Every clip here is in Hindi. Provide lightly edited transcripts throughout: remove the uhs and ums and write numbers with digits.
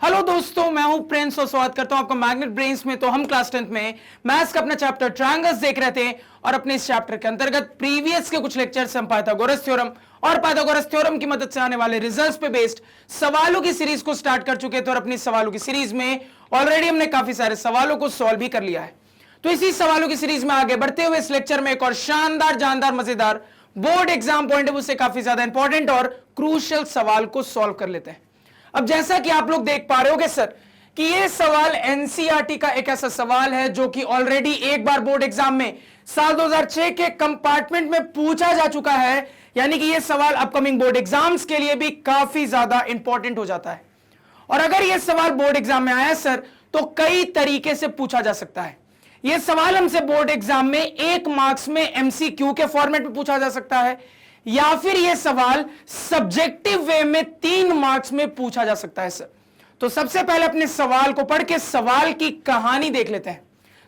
हेलो दोस्तों, मैं हूं प्रिंस और स्वागत करता हूं आपका मैग्नेट ब्रेन्स में। तो हम क्लास 10th में मैथ्स का अपना चैप्टर ट्रायंगल्स देख रहे थे और अपने इस चैप्टर के अंतर्गत प्रीवियस के कुछ लेक्चर से हम पाइथागोरस थ्योरम और पाइथागोरस थ्योरम की मदद से आने वाले रिजल्ट्स पे बेस्ड सवालों की सीरीज को स्टार्ट कर चुके थे और अपनी सवालों की सीरीज में ऑलरेडी हमने काफी सारे सवालों को सॉल्व भी कर लिया है। तो इसी सवालों की सीरीज में आगे बढ़ते हुए इस लेक्चर में एक और शानदार, जानदार, मजेदार board exam point of view से काफी ज्यादा इंपॉर्टेंट और क्रूशियल सवाल को सॉल्व कर लेते हैं। अब जैसा कि आप लोग देख पा रहे होगे सर कि यह सवाल एनसीईआरटी का एक ऐसा सवाल है जो कि ऑलरेडी एक बार बोर्ड एग्जाम में साल 2006 के कंपार्टमेंट में पूछा जा चुका है, यानी कि यह सवाल अपकमिंग बोर्ड एग्जाम्स के लिए भी काफी ज्यादा इंपॉर्टेंट हो जाता है। और अगर यह सवाल बोर्ड एग्जाम में आया सर तो कई तरीके से पूछा जा सकता है। यह सवाल हमसे बोर्ड एग्जाम में 1 मार्क्स में एमसीक्यू के फॉर्मेट में पूछा जा सकता है, या फिर यह सवाल सब्जेक्टिव वे में 3 मार्क्स में पूछा जा सकता है सर। तो सबसे पहले अपने सवाल को पढ़ के सवाल की कहानी देख लेते हैं।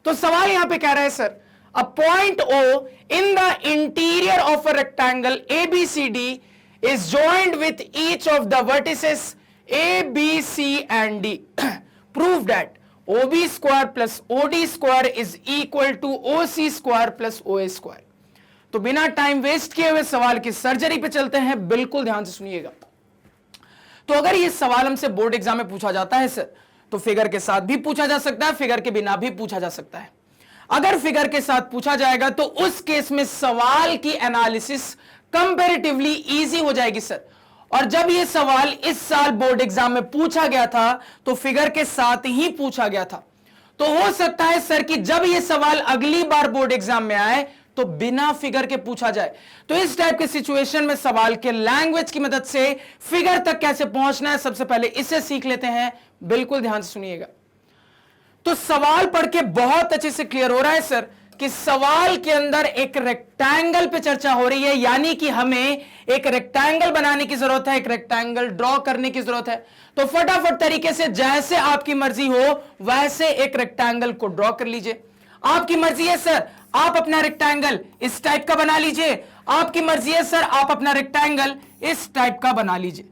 तो सवाल यहां पे कह रहा है sir, a point O in the interior of a rectangle ABCD is joined with each of the vertices A, B, C and D. Prove that OB square plus OD square is equal to OC square plus OA square. तो बिना टाइम वेस्ट किए हुए सवाल की सर्जरी पे चलते हैं, बिल्कुल ध्यान से सुनिएगा। तो अगर ये सवाल हमसे बोर्ड एग्जाम में पूछा जाता है सर तो फिगर के साथ भी पूछा जा सकता है, फिगर के बिना भी पूछा जा सकता है। अगर फिगर के साथ पूछा जाएगा तो उस केस में सवाल की एनालिसिस कंपैरेटिवली इजी हो जाएगी सर। और जब यह सवाल इस साल बोर्ड एग्जाम में पूछा गया था तो फिगर के साथ ही पूछा गया था। तो हो सकता है सर कि जब यह सवाल अगली बार बोर्ड एग्जाम में आए तो बिना फिगर के पूछा जाए। तो इस टाइप के सिचुएशन में सवाल के लैंग्वेज की मदद से फिगर तक कैसे पहुंचना है, सबसे पहले इसे सीख लेते हैं। बिल्कुल ध्यान से सुनिएगा। तो सवाल पढ़ के बहुत अच्छे से क्लियर हो रहा है सर कि सवाल के अंदर एक रेक्टेंगल पे चर्चा हो रही है, यानी कि हमें एक रेक्टेंगल बनाने की जरूरत है, एक रेक्टेंगल ड्रॉ करने की जरूरत है। तो फटाफट तरीके से जैसे आपकी मर्जी हो वैसे एक रेक्टेंगल को ड्रॉ कर लीजिए। आपकी मर्जी है सर आप अपना रेक्टेंगल इस टाइप का बना लीजिए, आपकी मर्जी है सर आप अपना रेक्टेंगल इस टाइप का बना लीजिए।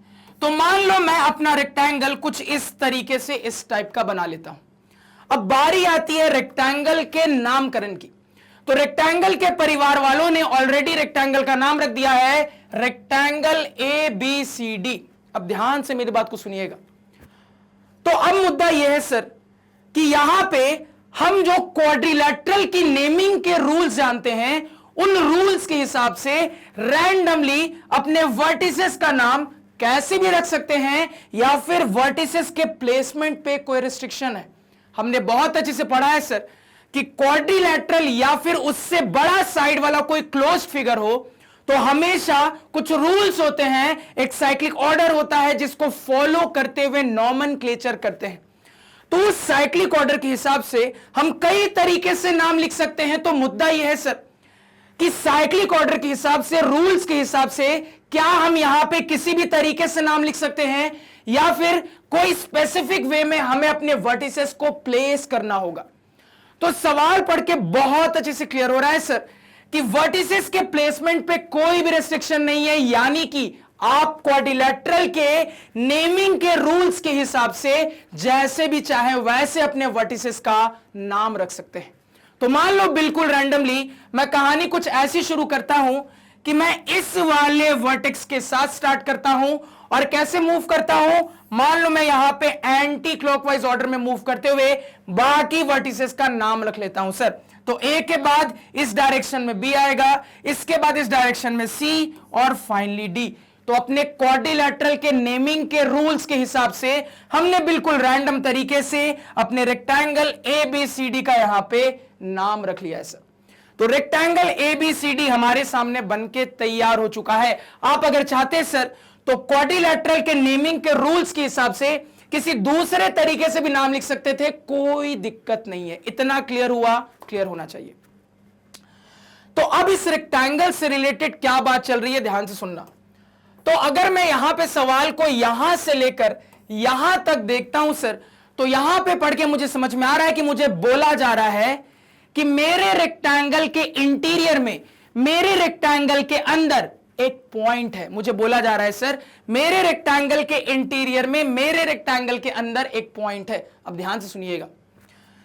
तो मान लो मैं अपना रेक्टेंगल कुछ इस तरीके से इस टाइप का बना लेता हूं। अब बारी आती है रेक्टेंगल के नामकरण की। तो रेक्टेंगल के परिवार वालों ने ऑलरेडी रेक्टेंगल का नाम रख दिया है रेक्टेंगल ABCD। अब ध्यान से मेरी बात को सुनिएगा। तो अब मुद्दा यह है सर कि यहां पे हम जो क्वाड्रिलेटरल की नेमिंग के रूल्स जानते हैं उन रूल्स के हिसाब से रैंडमली अपने वर्टिसेस का नाम कैसे भी रख सकते हैं, या फिर वर्टिसेस के प्लेसमेंट पे कोई रिस्ट्रिक्शन है। हमने बहुत अच्छे से पढ़ा है सर कि क्वाड्रिलेटरल या फिर उससे बड़ा साइड वाला कोई क्लोज फिगर हो तो हमेशा कुछ रूल्स होते हैं, एक साइक्लिक ऑर्डर होता है जिसको फॉलो करते हुए नॉमेनक्लेचर करते हैं। तो उस साइक्लिक ऑर्डर के हिसाब से हम कई तरीके से नाम लिख सकते हैं। तो मुद्दा यह है सर कि साइक्लिक ऑर्डर के हिसाब से, रूल्स के हिसाब से क्या हम यहां पे किसी भी तरीके से नाम लिख सकते हैं, या फिर कोई स्पेसिफिक वे में हमें अपने वर्टिसेस को प्लेस करना होगा। तो सवाल पढ़ के बहुत अच्छे से क्लियर हो रहा है सर कि वर्टिसेस के प्लेसमेंट पे कोई भी रेस्ट्रिक्शन नहीं है, यानी कि आप क्वाड्रिलेटरल के नेमिंग के रूल्स के हिसाब से जैसे भी चाहे वैसे अपने वर्टिसेस का नाम रख सकते हैं। तो मान लो बिल्कुल रैंडमली मैं कहानी कुछ ऐसी शुरू करता हूं कि मैं इस वाले वर्टेक्स के साथ स्टार्ट करता हूं और कैसे मूव करता हूं, मान लो मैं यहां पे एंटी क्लॉकवाइज ऑर्डर में मूव करते हुए बाकी वर्टिसेस का नाम रख लेता हूं सर। तो A के बाद इस डायरेक्शन में B आएगा, इसके बाद इस डायरेक्शन में C और फाइनली D। तो अपने क्वाड्रिलेटरल के नेमिंग के रूल्स के हिसाब से हमने बिल्कुल रैंडम तरीके से अपने रेक्टेंगल ABCD का यहां पे नाम रख लिया है सर। तो रेक्टेंगल ABCD हमारे सामने बनके तैयार हो चुका है। आप अगर चाहते सर तो क्वाड्रिलेटरल के नेमिंग के रूल्स के हिसाब से किसी दूसरे तरीके से भी नाम लिख सकते थे, कोई दिक्कत नहीं है। इतना क्लियर हुआ, क्लियर होना चाहिए। तो अब इस रेक्टेंगल से रिलेटेड क्या बात चल रही है, ध्यान से सुनना। तो अगर मैं यहां पे सवाल को यहां से लेकर यहां तक देखता हूं सर, तो यहां पे पढ़ के मुझे समझ में आ रहा है कि मुझे बोला जा रहा है कि मेरे रेक्टेंगल के इंटीरियर में, मेरे रेक्टेंगल के अंदर एक पॉइंट है। मुझे बोला जा रहा है सर मेरे रेक्टेंगल के इंटीरियर में, मेरे रेक्टेंगल के अंदर एक पॉइंट है। अब ध्यान से सुनिएगा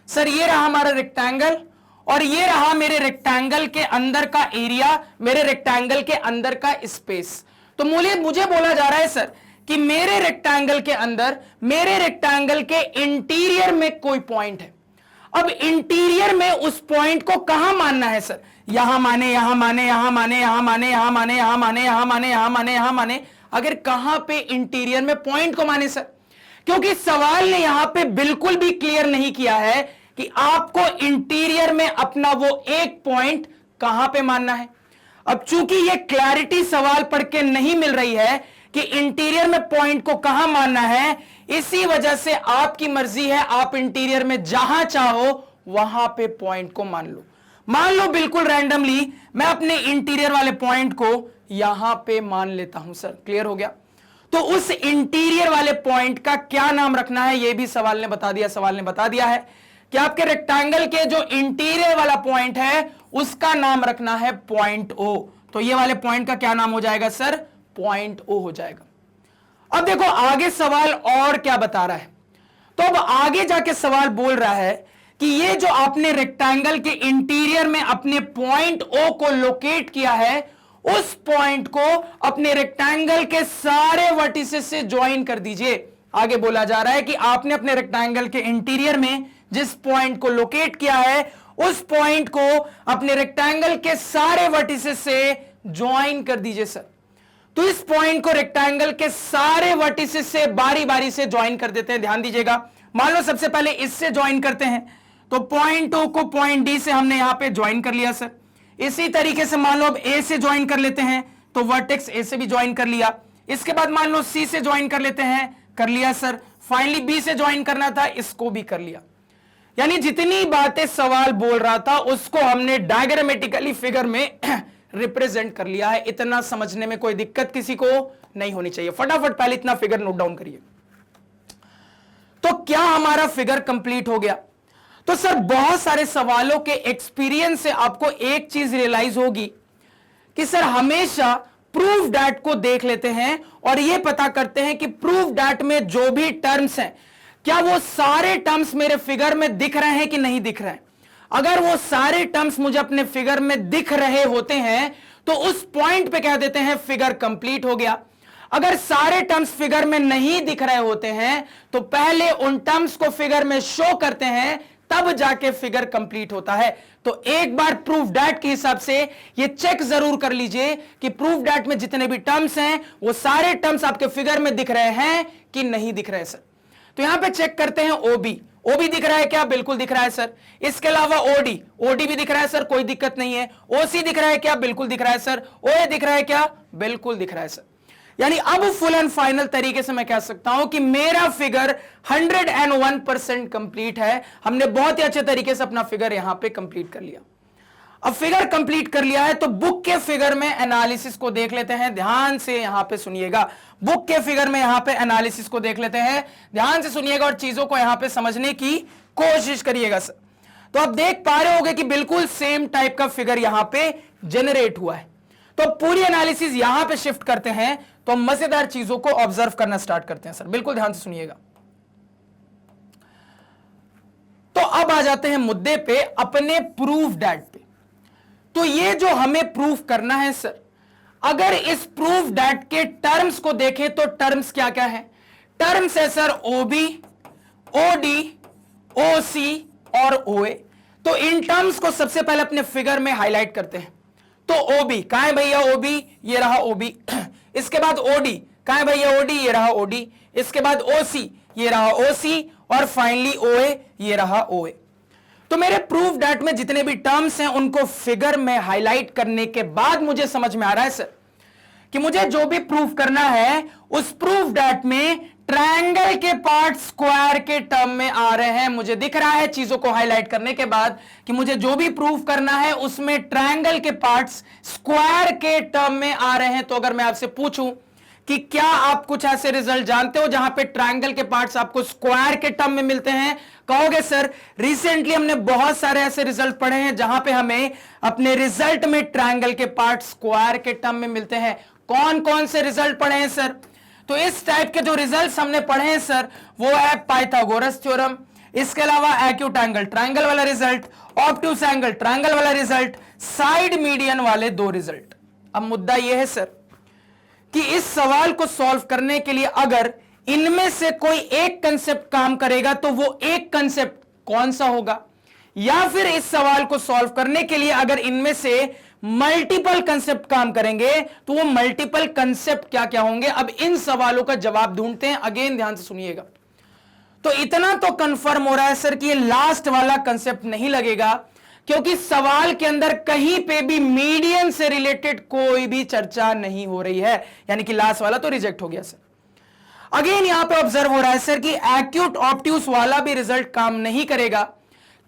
सर, ये रहा हमारा रेक्टेंगल और ये रहा मेरे रेक्टेंगल के अंदर का एरिया, मेरे रेक्टेंगल के अंदर का स्पेस। तो मुझे बोला जा रहा है सर कि मेरे रेक्टेंगल के अंदर, मेरे रेक्टेंगल के इंटीरियर में कोई पॉइंट है। अब इंटीरियर में उस पॉइंट को कहां मानना है सर? यहां माने, यहां माने, यहां माने, यहां माने, यहां माने, यहां माने, यहां माने, यहां माने, यहां माने। अगर कहां पे इंटीरियर में पॉइंट को माने सर? क्योंकि सवाल ने यहां पे बिल्कुल भी क्लियर नहीं किया है कि आपको इंटीरियर में अपना वो एक पॉइंट कहां पे मानना है। अब चूंकि ये क्लैरिटी सवाल पढ़ के नहीं मिल रही है कि इंटीरियर में पॉइंट को कहां मानना है, इसी वजह से आपकी मर्जी है, आप इंटीरियर में जहां चाहो वहां पे पॉइंट को मान लो। मान लो बिल्कुल रैंडमली मैं अपने इंटीरियर वाले पॉइंट को यहां पे मान लेता हूं सर। क्लियर हो गया? तो उस इंटीरियर वाले पॉइंट का क्या नाम रखना है यह भी सवाल ने बता दिया। सवाल ने बता दिया है कि आपके रेक्टेंगल के जो इंटीरियर वाला पॉइंट है उसका नाम रखना है पॉइंट ओ। तो ये वाले पॉइंट का क्या नाम हो जाएगा सर? पॉइंट ओ हो जाएगा। अब देखो आगे सवाल और क्या बता रहा है। तो अब आगे जाके सवाल बोल रहा है कि ये जो आपने रेक्टेंगल के इंटीरियर में अपने पॉइंट ओ को लोकेट किया है, उस पॉइंट को अपने रेक्टेंगल के सारे वर्टिसेस से ज्वाइन कर दीजिए। आगे बोला जा रहा है कि आपने अपने रेक्टेंगल के इंटीरियर में जिस पॉइंट को लोकेट किया है उस पॉइंट को अपने रेक्टेंगल के सारे वर्टिसेस से ज्वाइन कर दीजिए सर। तो इस पॉइंट को रेक्टेंगल के सारे वर्टिसेस से बारी बारी से ज्वाइन कर देते हैं। ध्यान दीजिएगा, मान लो सबसे पहले इससे ज्वाइन करते हैं, तो पॉइंट ओ को पॉइंट डी से हमने यहां पे ज्वाइन कर लिया सर। इसी तरीके से मान लो अब ए से ज्वाइन कर लेते हैं, तो वर्टेक्स ए से भी ज्वाइन कर लिया। इसके बाद मान लो सी से ज्वाइन कर लेते हैं, कर लिया सर। फाइनली बी से ज्वाइन करना था, इसको भी कर लिया। यानी जितनी बातें सवाल बोल रहा था उसको हमने डायग्रामेटिकली फिगर में रिप्रेजेंट कर लिया है। इतना समझने में कोई दिक्कत किसी को नहीं होनी चाहिए। फटाफट पहले इतना फिगर नोट डाउन करिए। तो क्या हमारा फिगर कंप्लीट हो गया? तो सर बहुत सारे सवालों के एक्सपीरियंस से आपको एक चीज रियलाइज होगी कि सर हमेशा प्रूफ डैट को देख लेते हैं और यह पता करते हैं कि प्रूफ डैट में जो भी टर्म्स हैं क्या वो सारे टर्म्स मेरे फिगर में दिख रहे हैं कि नहीं दिख रहे हैं। अगर वो सारे टर्म्स मुझे अपने फिगर में दिख रहे होते हैं तो उस पॉइंट पे कह देते हैं फिगर कंप्लीट हो गया। अगर सारे टर्म्स फिगर में नहीं दिख रहे होते हैं तो पहले उन टर्म्स को फिगर में शो करते हैं, तब जाके फिगर कंप्लीट होता है। तो एक बार प्रूफ डैट के हिसाब से ये चेक जरूर कर लीजिए कि प्रूफ डैट में जितने भी टर्म्स हैं वो सारे टर्म्स आपके फिगर में दिख रहे हैं कि नहीं दिख रहे सर। तो यहां पे चेक करते हैं ओबी। ओबी दिख रहा है क्या? बिल्कुल दिख रहा है सर। इसके अलावा ओडी, ओडी भी दिख रहा है सर, कोई दिक्कत नहीं है। ओसी दिख रहा है क्या? बिल्कुल दिख रहा है सर। ओए दिख रहा है क्या? बिल्कुल दिख रहा है सर। यानी अब फुल एंड फाइनल तरीके से मैं कह सकता हूं कि मेरा फिगर 101% कंप्लीट है। हमने बहुत ही अच्छे तरीके से अपना फिगर यहां पे कंप्लीट कर लिया। अब फिगर कंप्लीट कर लिया है तो बुक के फिगर में एनालिसिस को देख लेते हैं। ध्यान से यहां पे सुनिएगा, बुक के फिगर में यहां पे एनालिसिस को देख लेते हैं। ध्यान से सुनिएगा और चीजों को यहां पे समझने की कोशिश करिएगा सर। तो आप देख पा रहे होंगे कि बिल्कुल सेम टाइप का फिगर यहां पे जनरेट हुआ है। तो पूरी एनालिसिस यहां पे शिफ्ट करते हैं तो मजेदार चीजों को ऑब्जर्व करना स्टार्ट करते हैं सर। बिल्कुल ध्यान से सुनिएगा। तो अब आ जाते हैं मुद्दे पे, अपने प्रूफ डैट पे। तो ये जो हमें प्रूफ करना है सर, अगर इस प्रूफ डैट के टर्म्स को देखें तो टर्म्स क्या क्या है? टर्म्स है सर ओबी, ओडी, ओसी और ओए। तो इन टर्म्स को सबसे पहले अपने फिगर में हाईलाइट करते हैं। तो ओबी कहां है भैया? ओबी, ये रहा ओबी। इसके बाद ओडी कहां है भैया? ओडी, ये रहा ओडी। इसके बाद ओसी, ये रहा ओसी। और फाइनली ओए, ये रहा ओए। तो मेरे प्रूफ डैट में जितने भी टर्म्स हैं उनको फिगर में हाईलाइट करने के बाद मुझे समझ में आ रहा है सर कि मुझे जो भी प्रूफ करना है उस प्रूफ डैट में ट्रायंगल के पार्ट स्क्वायर के टर्म में आ रहे हैं। मुझे दिख रहा है चीजों को हाईलाइट करने के बाद कि मुझे जो भी प्रूफ करना है उसमें ट्रायंगल के पार्ट्स स्क्वायर के टर्म में आ रहे हैं। तो अगर मैं आपसे पूछूं कि क्या आप कुछ ऐसे रिजल्ट जानते हो जहां पे ट्रायंगल के पार्ट्स आपको स्क्वायर के टर्म में मिलते हैं? कहोगे सर रिसेंटली हमने बहुत सारे ऐसे रिजल्ट पढ़े हैं जहां पे हमें अपने रिजल्ट में ट्रायंगल के पार्ट स्क्वायर के टर्म में मिलते हैं। कौन कौन से रिजल्ट पढ़े हैं सर? तो इस टाइप के जो रिजल्ट्स हमने पढ़े हैं सर वो है पाइथागोरस थ्योरम, इसके अलावा एक्यूट एंगल ट्रायंगल वाला रिजल्ट, ऑब्ट्यूस एंगल ट्रायंगल वाला रिजल्ट, साइड मीडियन वाले 2 रिजल्ट। अब मुद्दा यह है सर कि इस सवाल को सॉल्व करने के लिए अगर इनमें से कोई एक कंसेप्ट काम करेगा तो वो एक कंसेप्ट कौन सा होगा, या फिर इस सवाल को सॉल्व करने के लिए अगर इनमें से मल्टीपल कंसेप्ट काम करेंगे तो वो मल्टीपल कंसेप्ट क्या क्या होंगे। अब इन सवालों का जवाब ढूंढते हैं। अगेन ध्यान से सुनिएगा। तो इतना तो कंफर्म हो रहा है सर कि ये लास्ट वाला कंसेप्ट नहीं लगेगा, क्योंकि सवाल के अंदर कहीं पे भी मीडियन से रिलेटेड कोई भी चर्चा नहीं हो रही है, यानी कि लास्ट वाला तो रिजेक्ट हो गया सर। अगेन यहां पे ऑब्जर्व हो रहा है सर कि एक्यूट ऑब्ट्यूस वाला भी रिजल्ट काम नहीं करेगा,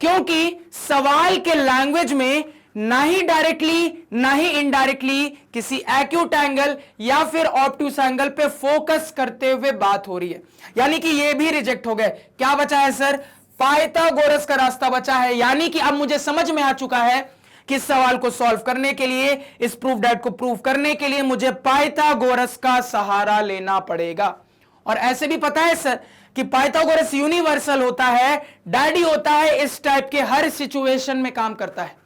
क्योंकि सवाल के लैंग्वेज में ना ही डायरेक्टली ना ही इनडायरेक्टली किसी एक्यूट एंगल या फिर ऑब्ट्यूस एंगल पे फोकस करते हुए बात हो रही है, यानी कि ये भी रिजेक्ट हो गए। क्या बचा है सर? पाइथागोरस का रास्ता बचा है। यानी कि अब मुझे समझ में आ चुका है कि इस सवाल को सॉल्व करने के लिए, इस प्रूफ दैट को प्रूव करने के लिए मुझे पाइथागोरस का सहारा लेना पड़ेगा। और ऐसे भी पता है सर कि पाइथागोरस यूनिवर्सल होता है, डैडी होता है, इस टाइप के हर सिचुएशन में काम करता है।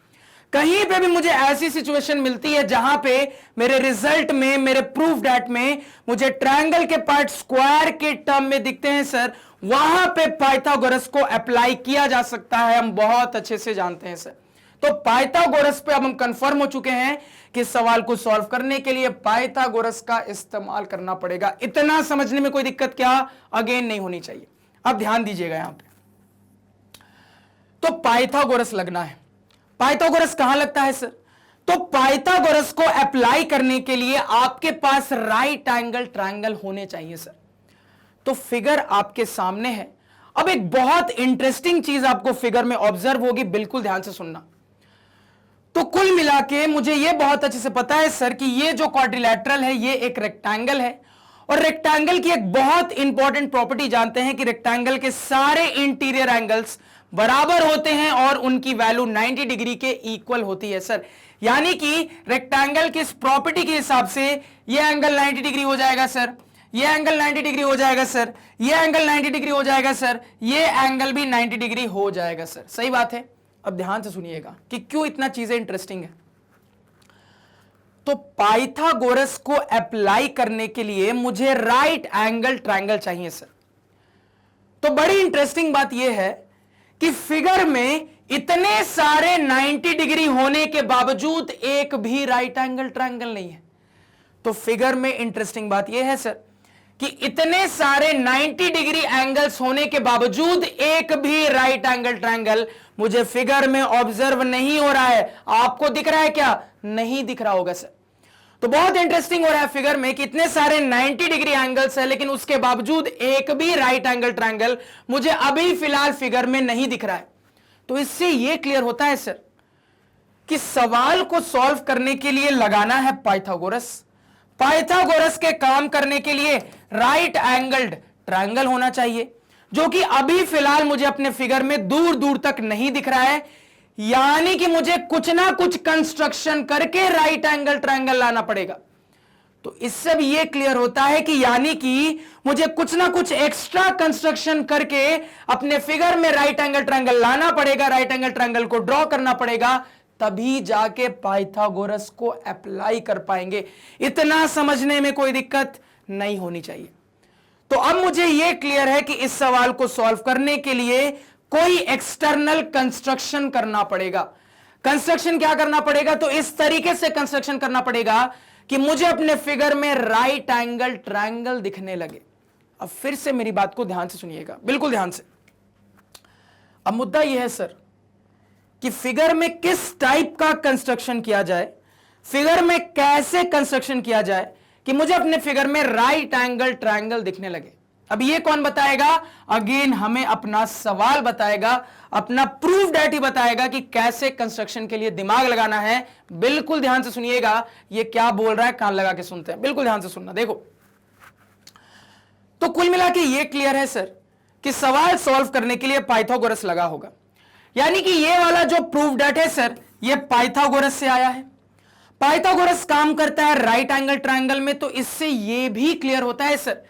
कहीं पे भी मुझे ऐसी सिचुएशन मिलती है जहां पे मेरे रिजल्ट में, मेरे प्रूफ दैट में मुझे ट्रायंगल के पार्ट स्क्वायर के टर्म में दिखते हैं सर, वहां पे पाइथागोरस को अप्लाई किया जा सकता है। हम बहुत अच्छे से जानते हैं सर। तो पाइथागोरस पे अब हम कंफर्म हो चुके हैं कि सवाल को सॉल्व करने के लिए पाइथागोरस का इस्तेमाल करना पड़ेगा। इतना समझने में कोई दिक्कत क्या अगेन नहीं होनी चाहिए। अब ध्यान दीजिएगा यहां पे। तो पाइथागोरस लगना है। पाइथागोरस कहां लगता है सर? तो पाइथागोरस को अप्लाई करने के लिए आपके पास राइट एंगल ट्रायंगल होने चाहिए सर। तो फिगर आपके सामने है। अब एक बहुत इंटरेस्टिंग चीज आपको फिगर में ऑब्जर्व होगी, बिल्कुल ध्यान से सुनना। तो कुल मिला के मुझे यह बहुत अच्छे से पता है सर कि ये जो क्वाड्रिलैटरल है ये एक रेक्टेंगल है, और रेक्टेंगल की एक बहुत इंपॉर्टेंट प्रॉपर्टी जानते हैं कि रेक्टेंगल के सारे इंटीरियर एंगल्स बराबर होते हैं और उनकी वैल्यू 90 डिग्री के इक्वल होती है सर। यानी कि रेक्टेंगल की इस प्रॉपर्टी के हिसाब से यह एंगल 90 डिग्री हो जाएगा सर, यह एंगल 90 डिग्री हो जाएगा सर, यह एंगल 90 डिग्री हो जाएगा सर, यह एंगल भी 90 डिग्री हो जाएगा सर। सही बात है। अब ध्यान से सुनिएगा कि क्यों इतना चीजें इंटरेस्टिंग है। तो पाइथागोरस को अप्लाई करने के लिए मुझे राइट एंगल ट्रायंगल चाहिए सर। तो बड़ी इंटरेस्टिंग बात यह है कि फिगर में इतने सारे 90 डिग्री होने के बावजूद एक भी राइट एंगल ट्रायंगल नहीं है। तो फिगर में इंटरेस्टिंग बात यह है सर कि इतने सारे 90 डिग्री एंगल्स होने के बावजूद एक भी राइट एंगल ट्रायंगल मुझे फिगर में ऑब्जर्व नहीं हो रहा है। आपको दिख रहा है क्या? नहीं दिख रहा होगा सर। तो बहुत इंटरेस्टिंग हो रहा है फिगर में कि इतने सारे 90 डिग्री एंगल्स है, लेकिन उसके बावजूद एक भी राइट एंगल ट्रायंगल मुझे अभी फिलहाल फिगर में नहीं दिख रहा है। तो इससे यह क्लियर होता है सर कि सवाल को सॉल्व करने के लिए लगाना है पाइथागोरस। पाइथागोरस के काम करने के लिए राइट एंगल्ड ट्रायंगल होना चाहिए, जो कि अभी फिलहाल मुझे अपने फिगर में दूर दूर तक नहीं दिख रहा है। यानी कि मुझे कुछ ना कुछ कंस्ट्रक्शन करके राइट एंगल ट्रायंगल लाना पड़ेगा। तो इससे भी यह क्लियर होता है कि यानी कि मुझे कुछ ना कुछ एक्स्ट्रा कंस्ट्रक्शन करके अपने फिगर में राइट एंगल ट्रायंगल लाना पड़ेगा, राइट एंगल ट्रायंगल को ड्रॉ करना पड़ेगा, तभी जाके पाइथागोरस को अप्लाई कर पाएंगे। इतना समझने में कोई दिक्कत नहीं होनी चाहिए। तो अब मुझे यह क्लियर है कि इस सवाल को सॉल्व करने के लिए कोई एक्सटर्नल कंस्ट्रक्शन करना पड़ेगा। कंस्ट्रक्शन क्या करना पड़ेगा? तो इस तरीके से कंस्ट्रक्शन करना पड़ेगा कि मुझे अपने फिगर में राइट एंगल ट्रायंगल दिखने लगे। अब फिर से मेरी बात को ध्यान से सुनिएगा, बिल्कुल ध्यान से। अब मुद्दा यह है सर कि फिगर में किस टाइप का कंस्ट्रक्शन किया जाए, फिगर में कैसे कंस्ट्रक्शन किया जाए कि मुझे अपने फिगर में राइट एंगल ट्रायंगल दिखने लगे। अब ये कौन बताएगा? अगेन हमें अपना सवाल बताएगा, अपना प्रूफ दैट ही बताएगा कि कैसे कंस्ट्रक्शन के लिए दिमाग लगाना है। बिल्कुल ध्यान से सुनिएगा, ये क्या बोल रहा है, कान लगा के सुनते हैं, बिल्कुल ध्यान से सुनना। देखो तो कुल मिला के ये क्लियर है सर कि सवाल सॉल्व करने के लिए पाइथागोरस लगा होगा, यानी कि ये वाला जो प्रूफ डेट है सर ये पाइथागोरस से आया है। पाइथागोरस काम करता है राइट एंगल ट्रायंगल में, तो इससे ये भी क्लियर होता है सर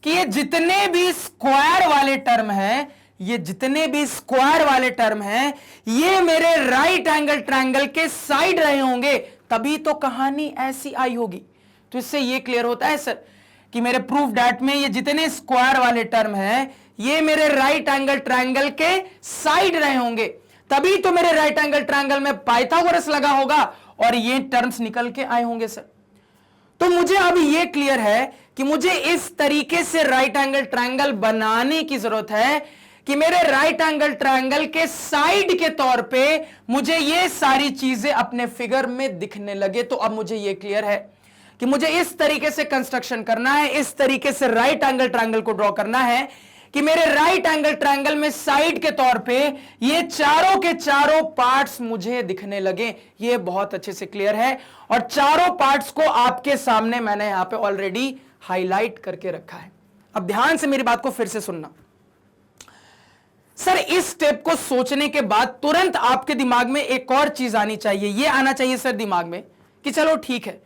कि ये जितने भी स्क्वायर वाले टर्म हैं, ये जितने भी स्क्वायर वाले टर्म हैं, ये मेरे राइट एंगल ट्रायंगल के साइड रहे होंगे, तभी तो कहानी ऐसी आई होगी। तो इससे ये क्लियर होता है सर कि मेरे प्रूफ डैट में ये जितने स्क्वायर वाले टर्म हैं, ये मेरे राइट एंगल ट्रायंगल के साइड रहे होंगे, तभी तो मेरे राइट एंगल ट्रायंगल में पाइथागोरस लगा होगा और ये टर्म्स निकल के आए होंगे सर। तो मुझे अब ये क्लियर है कि मुझे इस तरीके से राइट एंगल ट्रायंगल बनाने की जरूरत है कि मेरे राइट एंगल ट्रायंगल के साइड के तौर पे मुझे ये सारी चीजें अपने फिगर में दिखने लगे। तो अब मुझे ये क्लियर है कि मुझे इस तरीके से कंस्ट्रक्शन करना है, इस तरीके से राइट एंगल ट्रायंगल को ड्रॉ करना है कि मेरे राइट एंगल ट्रायंगल में साइड के तौर पे ये चारों के चारों पार्ट्स मुझे दिखने लगे। ये बहुत अच्छे से क्लियर है और चारों पार्ट्स को आपके सामने मैंने यहां पे ऑलरेडी हाईलाइट करके रखा है। अब ध्यान से मेरी बात को फिर से सुनना सर। इस स्टेप को सोचने के बाद तुरंत आपके दिमाग में एक और चीज आनी चाहिए, ये आना चाहिए सर दिमाग में कि चलो ठीक है,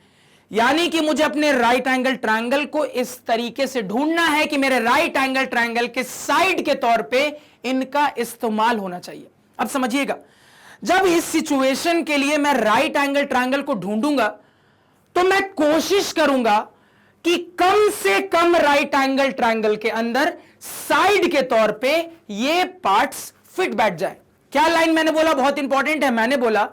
यानी कि मुझे अपने राइट एंगल ट्रायंगल को इस तरीके से ढूंढना है कि मेरे राइट एंगल ट्रायंगल के साइड के तौर पे इनका इस्तेमाल होना चाहिए। अब समझिएगा, जब इस सिचुएशन के लिए मैं राइट एंगल ट्रायंगल को ढूंढूंगा तो मैं कोशिश करूंगा कि कम से कम राइट एंगल ट्रायंगल के अंदर साइड के तौर पे ये पार्ट्स फिट बैठ जाए। क्या लाइन मैंने बोला बहुत इंपॉर्टेंट है, मैंने बोला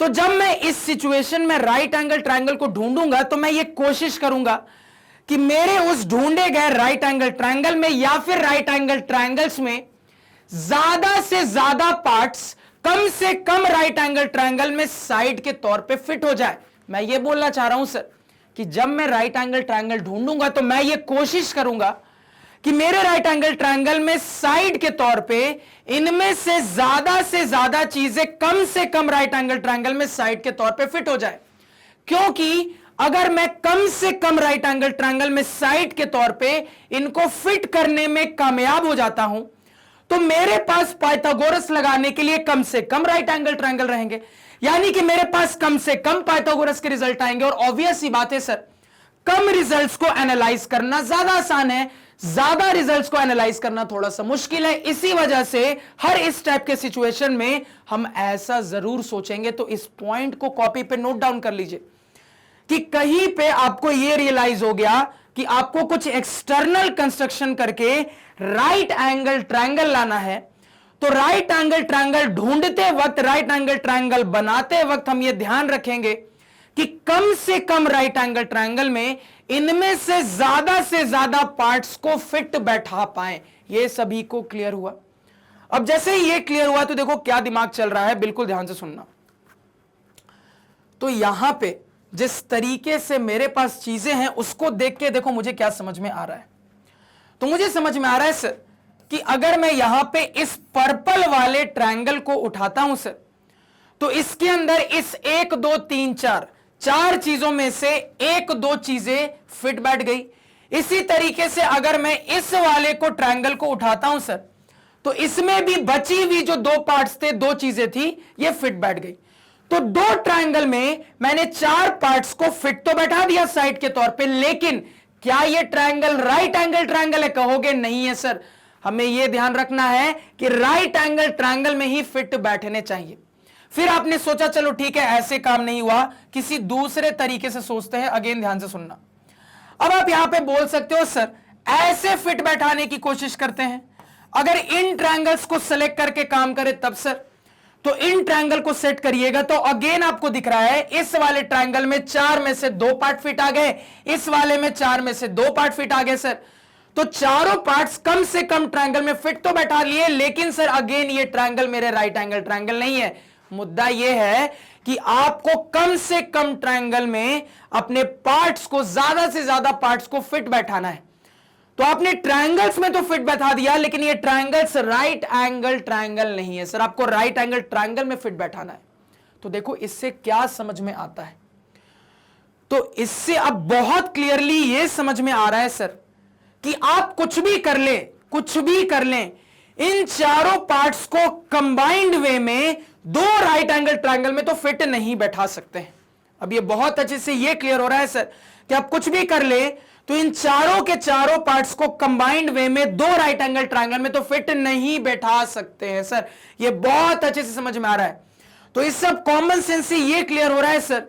तो जब मैं इस सिचुएशन में राइट एंगल ट्रायंगल को ढूंढूंगा तो मैं ये कोशिश करूंगा कि मेरे उस ढूंढे गए राइट एंगल ट्रायंगल में या फिर राइट एंगल ट्रायंगल्स में ज्यादा से ज्यादा पार्ट्स कम से कम राइट एंगल ट्रायंगल में साइड के तौर पे फिट हो जाए। मैं ये बोलना चाह रहा हूं सर कि जब मैं राइट एंगल ट्रायंगल ढूंढूंगा तो मैं ये कोशिश करूंगा कि मेरे राइट एंगल ट्रायंगल में साइड के तौर पे इनमें से ज्यादा चीजें कम से कम राइट एंगल ट्रायंगल में साइड के तौर पे फिट हो जाए। क्योंकि अगर मैं कम से कम राइट एंगल ट्रायंगल में साइड के तौर पे इनको फिट करने में कामयाब हो जाता हूं तो मेरे पास पाइथागोरस लगाने के लिए कम से कम राइट एंगल ट्रायंगल रहेंगे, यानी कि मेरे पास कम से कम पाइथागोरस के रिजल्ट आएंगे। और ऑब्वियस सी बात है सर, कम रिजल्ट्स को एनालाइज करना ज्यादा आसान है, ज्यादा रिजल्ट्स को एनालाइज करना थोड़ा सा मुश्किल है। इसी वजह से हर इस टाइप के सिचुएशन में हम ऐसा जरूर सोचेंगे। तो इस पॉइंट को कॉपी पे नोट डाउन कर लीजिए कि कहीं पे आपको यह रियलाइज हो गया कि आपको कुछ एक्सटर्नल कंस्ट्रक्शन करके राइट एंगल ट्रायंगल लाना है, तो राइट एंगल ट्रायंगल ढूंढते वक्त, राइट एंगल ट्रायंगल बनाते वक्त हम यह ध्यान रखेंगे कि कम से कम राइट एंगल ट्रायंगल में इनमें से ज्यादा पार्ट्स को फिट बैठा पाए। ये सभी को क्लियर हुआ। अब जैसे ही ये क्लियर हुआ तो देखो क्या दिमाग चल रहा है, बिल्कुल ध्यान से सुनना। तो यहां पे जिस तरीके से मेरे पास चीजें हैं उसको देख के देखो मुझे क्या समझ में आ रहा है। तो मुझे समझ में आ रहा है सर कि अगर मैं यहां पे इस पर्पल वाले ट्रायंगल को उठाता हूं सर, तो इसके अंदर इस 1 2 3 4 चीजों में से 1 2 चीजें फिट बैठ गई। इसी तरीके से अगर मैं इस वाले को ट्रायंगल को उठाता हूं सर, तो इसमें भी बची हुई जो 2 पार्ट्स थे, 2 चीजें थी, ये फिट बैठ गई। तो 2 ट्रायंगल में मैंने 4 पार्ट्स को फिट तो बैठा दिया साइड के तौर पे, लेकिन क्या ये ट्रायंगल राइट एंगल ट्रायंगल है? कहोगे नहीं है सर। हमें यह ध्यान रखना है कि राइट एंगल ट्रायंगल में ही फिट बैठने चाहिए। फिर आपने सोचा चलो ठीक है, ऐसे काम नहीं हुआ, किसी दूसरे तरीके से सोचते हैं। अगेन ध्यान से सुनना। अब आप यहां पे बोल सकते हो सर ऐसे फिट बैठाने की कोशिश करते हैं। अगर इन ट्रायंगल्स को सेलेक्ट करके काम करें तब सर, तो इन ट्रायंगल को सेट करिएगा तो अगेन आपको दिख रहा है इस वाले ट्रायंगल में 4 में से 2 पार्ट फिट आ गए, इस वाले में 4 में से 2 पार्ट फिट आ गए सर। तो चारों पार्ट्स कम से कम ट्रायंगल में फिट तो बैठा लिए, लेकिन सर अगेन ये ट्रायंगल मेरे राइट एंगल ट्रायंगल नहीं है। मुद्दा यह है कि आपको कम से कम ट्रायंगल में अपने पार्ट्स को, ज्यादा से ज्यादा पार्ट्स को फिट बैठाना है। तो आपने ट्रायंगल्स में तो फिट बैठा दिया, लेकिन ये ट्रायंगल्स राइट एंगल ट्रायंगल नहीं है सर। आपको राइट एंगल ट्रायंगल में फिट बैठाना है। तो देखो इससे क्या समझ में आता है। तो इससे अब बहुत क्लियरली यह समझ में आ रहा है सर कि आप कुछ भी कर लें, इन चारों पार्ट्स को कंबाइंड वे में दो राइट एंगल ट्रायंगल में तो फिट नहीं बैठा सकते हैं। अब ये बहुत अच्छे से ये क्लियर हो रहा है सर कि आप कुछ भी कर ले तो इन चारों के चारों पार्ट्स को कंबाइंड वे में दो राइट एंगल ट्रायंगल में तो फिट नहीं बैठा सकते हैं सर। ये बहुत अच्छे से समझ में आ रहा है। तो इस सब कॉमन सेंस से ये क्लियर हो रहा है सर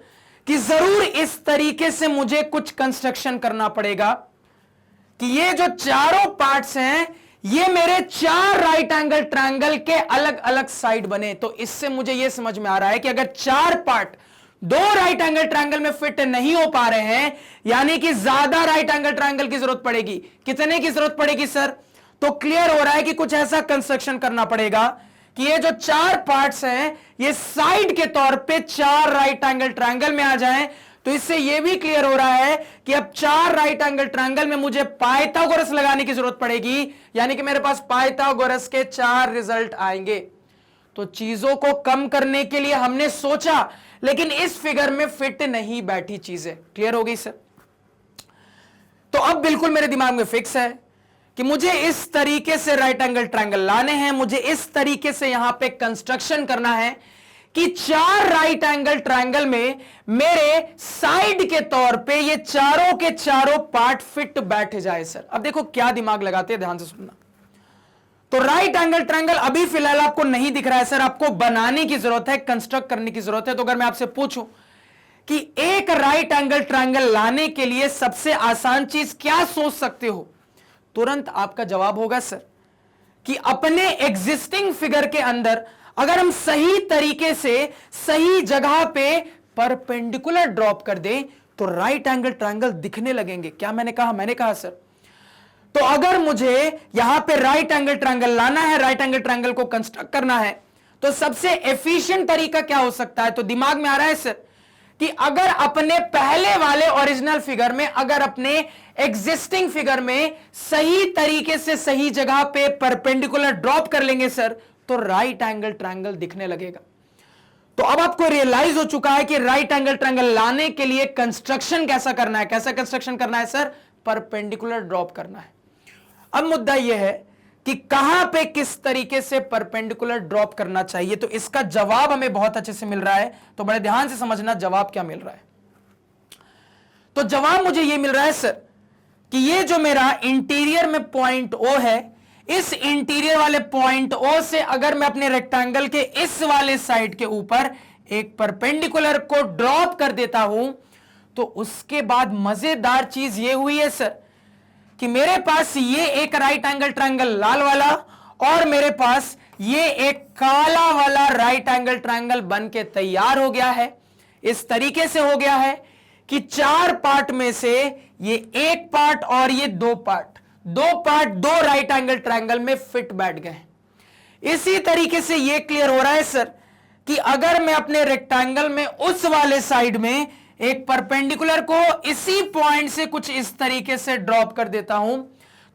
कि जरूर इस तरीके से मुझे कुछ कंस्ट्रक्शन करना पड़ेगा कि ये जो चारों पार्ट्स हैं ये मेरे चार राइट एंगल ट्रायंगल के अलग अलग साइड बने। तो इससे मुझे ये समझ में आ रहा है कि अगर चार पार्ट दो राइट एंगल ट्रायंगल में फिट नहीं हो पा रहे हैं, यानी कि ज्यादा राइट एंगल ट्रायंगल की जरूरत पड़ेगी। कितने की जरूरत पड़ेगी सर? तो क्लियर हो रहा है कि कुछ ऐसा कंस्ट्रक्शन करना पड़ेगा कि ये जो चार पार्ट्स हैं ये साइड के तौर पे चार राइट एंगल ट्रायंगल में आ जाएं। तो इससे यह भी क्लियर हो रहा है कि अब चार राइट एंगल ट्रायंगल में मुझे पाइथागोरस लगाने की जरूरत पड़ेगी, यानी कि मेरे पास पाइथागोरस के चार रिजल्ट आएंगे। तो चीजों को कम करने के लिए हमने सोचा, लेकिन इस फिगर में फिट नहीं बैठी चीजें। क्लियर हो गई सर? तो अब बिल्कुल मेरे दिमाग में फिक्स है कि मुझे इस तरीके से राइट एंगल ट्रायंगल लाने हैं, मुझे इस तरीके से यहां पे कंस्ट्रक्शन करना है कि चार राइट एंगल ट्रायंगल में मेरे साइड के तौर पे ये चारों के चारों पार्ट फिट बैठ जाए सर। अब देखो क्या दिमाग लगाते हैं, ध्यान से सुनना। तो राइट एंगल ट्रायंगल अभी फिलहाल आपको नहीं दिख रहा है सर, आपको बनाने की जरूरत है, कंस्ट्रक्ट करने की जरूरत है। तो अगर मैं आपसे पूछूं कि एक राइट एंगल ट्रायंगल लाने के लिए सबसे आसान चीज क्या सोच सकते हो, तुरंत आपका जवाब होगा सर कि अपने एग्जिस्टिंग फिगर के अंदर अगर हम सही तरीके से सही जगह पे परपेंडिकुलर ड्रॉप कर दें तो राइट एंगल ट्रायंगल दिखने लगेंगे। क्या मैंने कहा सर? तो अगर मुझे यहां पे राइट एंगल ट्रायंगल लाना है, राइट एंगल ट्रायंगल को कंस्ट्रक्ट करना है, तो सबसे एफिशिएंट तरीका क्या हो सकता है? तो दिमाग में आ रहा है सर कि अगर अपने पहले वाले ओरिजिनल फिगर में, अगर अपने एग्जिस्टिंग फिगर में सही तरीके से सही जगह पे परपेंडिकुलर ड्रॉप कर लेंगे सर, तो राइट एंगल ट्रायंगल दिखने लगेगा। तो अब आपको रियलाइज हो चुका है कि राइट एंगल ट्रायंगल लाने के लिए कंस्ट्रक्शन कैसा करना है। कैसा कंस्ट्रक्शन करना है सर? परपेंडिकुलर ड्रॉप करना है। अब मुद्दा यह है कि कहां पे किस तरीके से परपेंडिकुलर ड्रॉप करना चाहिए। तो इसका जवाब हमें बहुत अच्छे से मिल रहा है, तो बड़े ध्यान से समझना जवाब क्या मिल रहा है। तो जवाब मुझे यह मिल रहा है सर कि ये जो मेरा इंटीरियर में पॉइंट O है, इस इंटीरियर वाले पॉइंट O से अगर मैं अपने रेक्टेंगल के इस वाले साइड के ऊपर एक परपेंडिकुलर को ड्रॉप कर देता हूं, तो उसके बाद मजेदार चीज ये हुई है सर कि मेरे पास ये एक राइट एंगल ट्रायंगल लाल वाला और मेरे पास ये एक काला वाला राइट एंगल ट्रायंगल बन के तैयार हो गया है। इस तरीके से हो गया है कि चार पार्ट में से ये एक पार्ट और ये दो पार्ट दो राइट एंगल ट्रायंगल में फिट बैठ गए। इसी तरीके से ये क्लियर हो रहा है सर कि अगर मैं अपने रेक्टेंगल में उस वाले साइड में एक परपेंडिकुलर को इसी पॉइंट से कुछ इस तरीके से ड्रॉप कर देता हूं,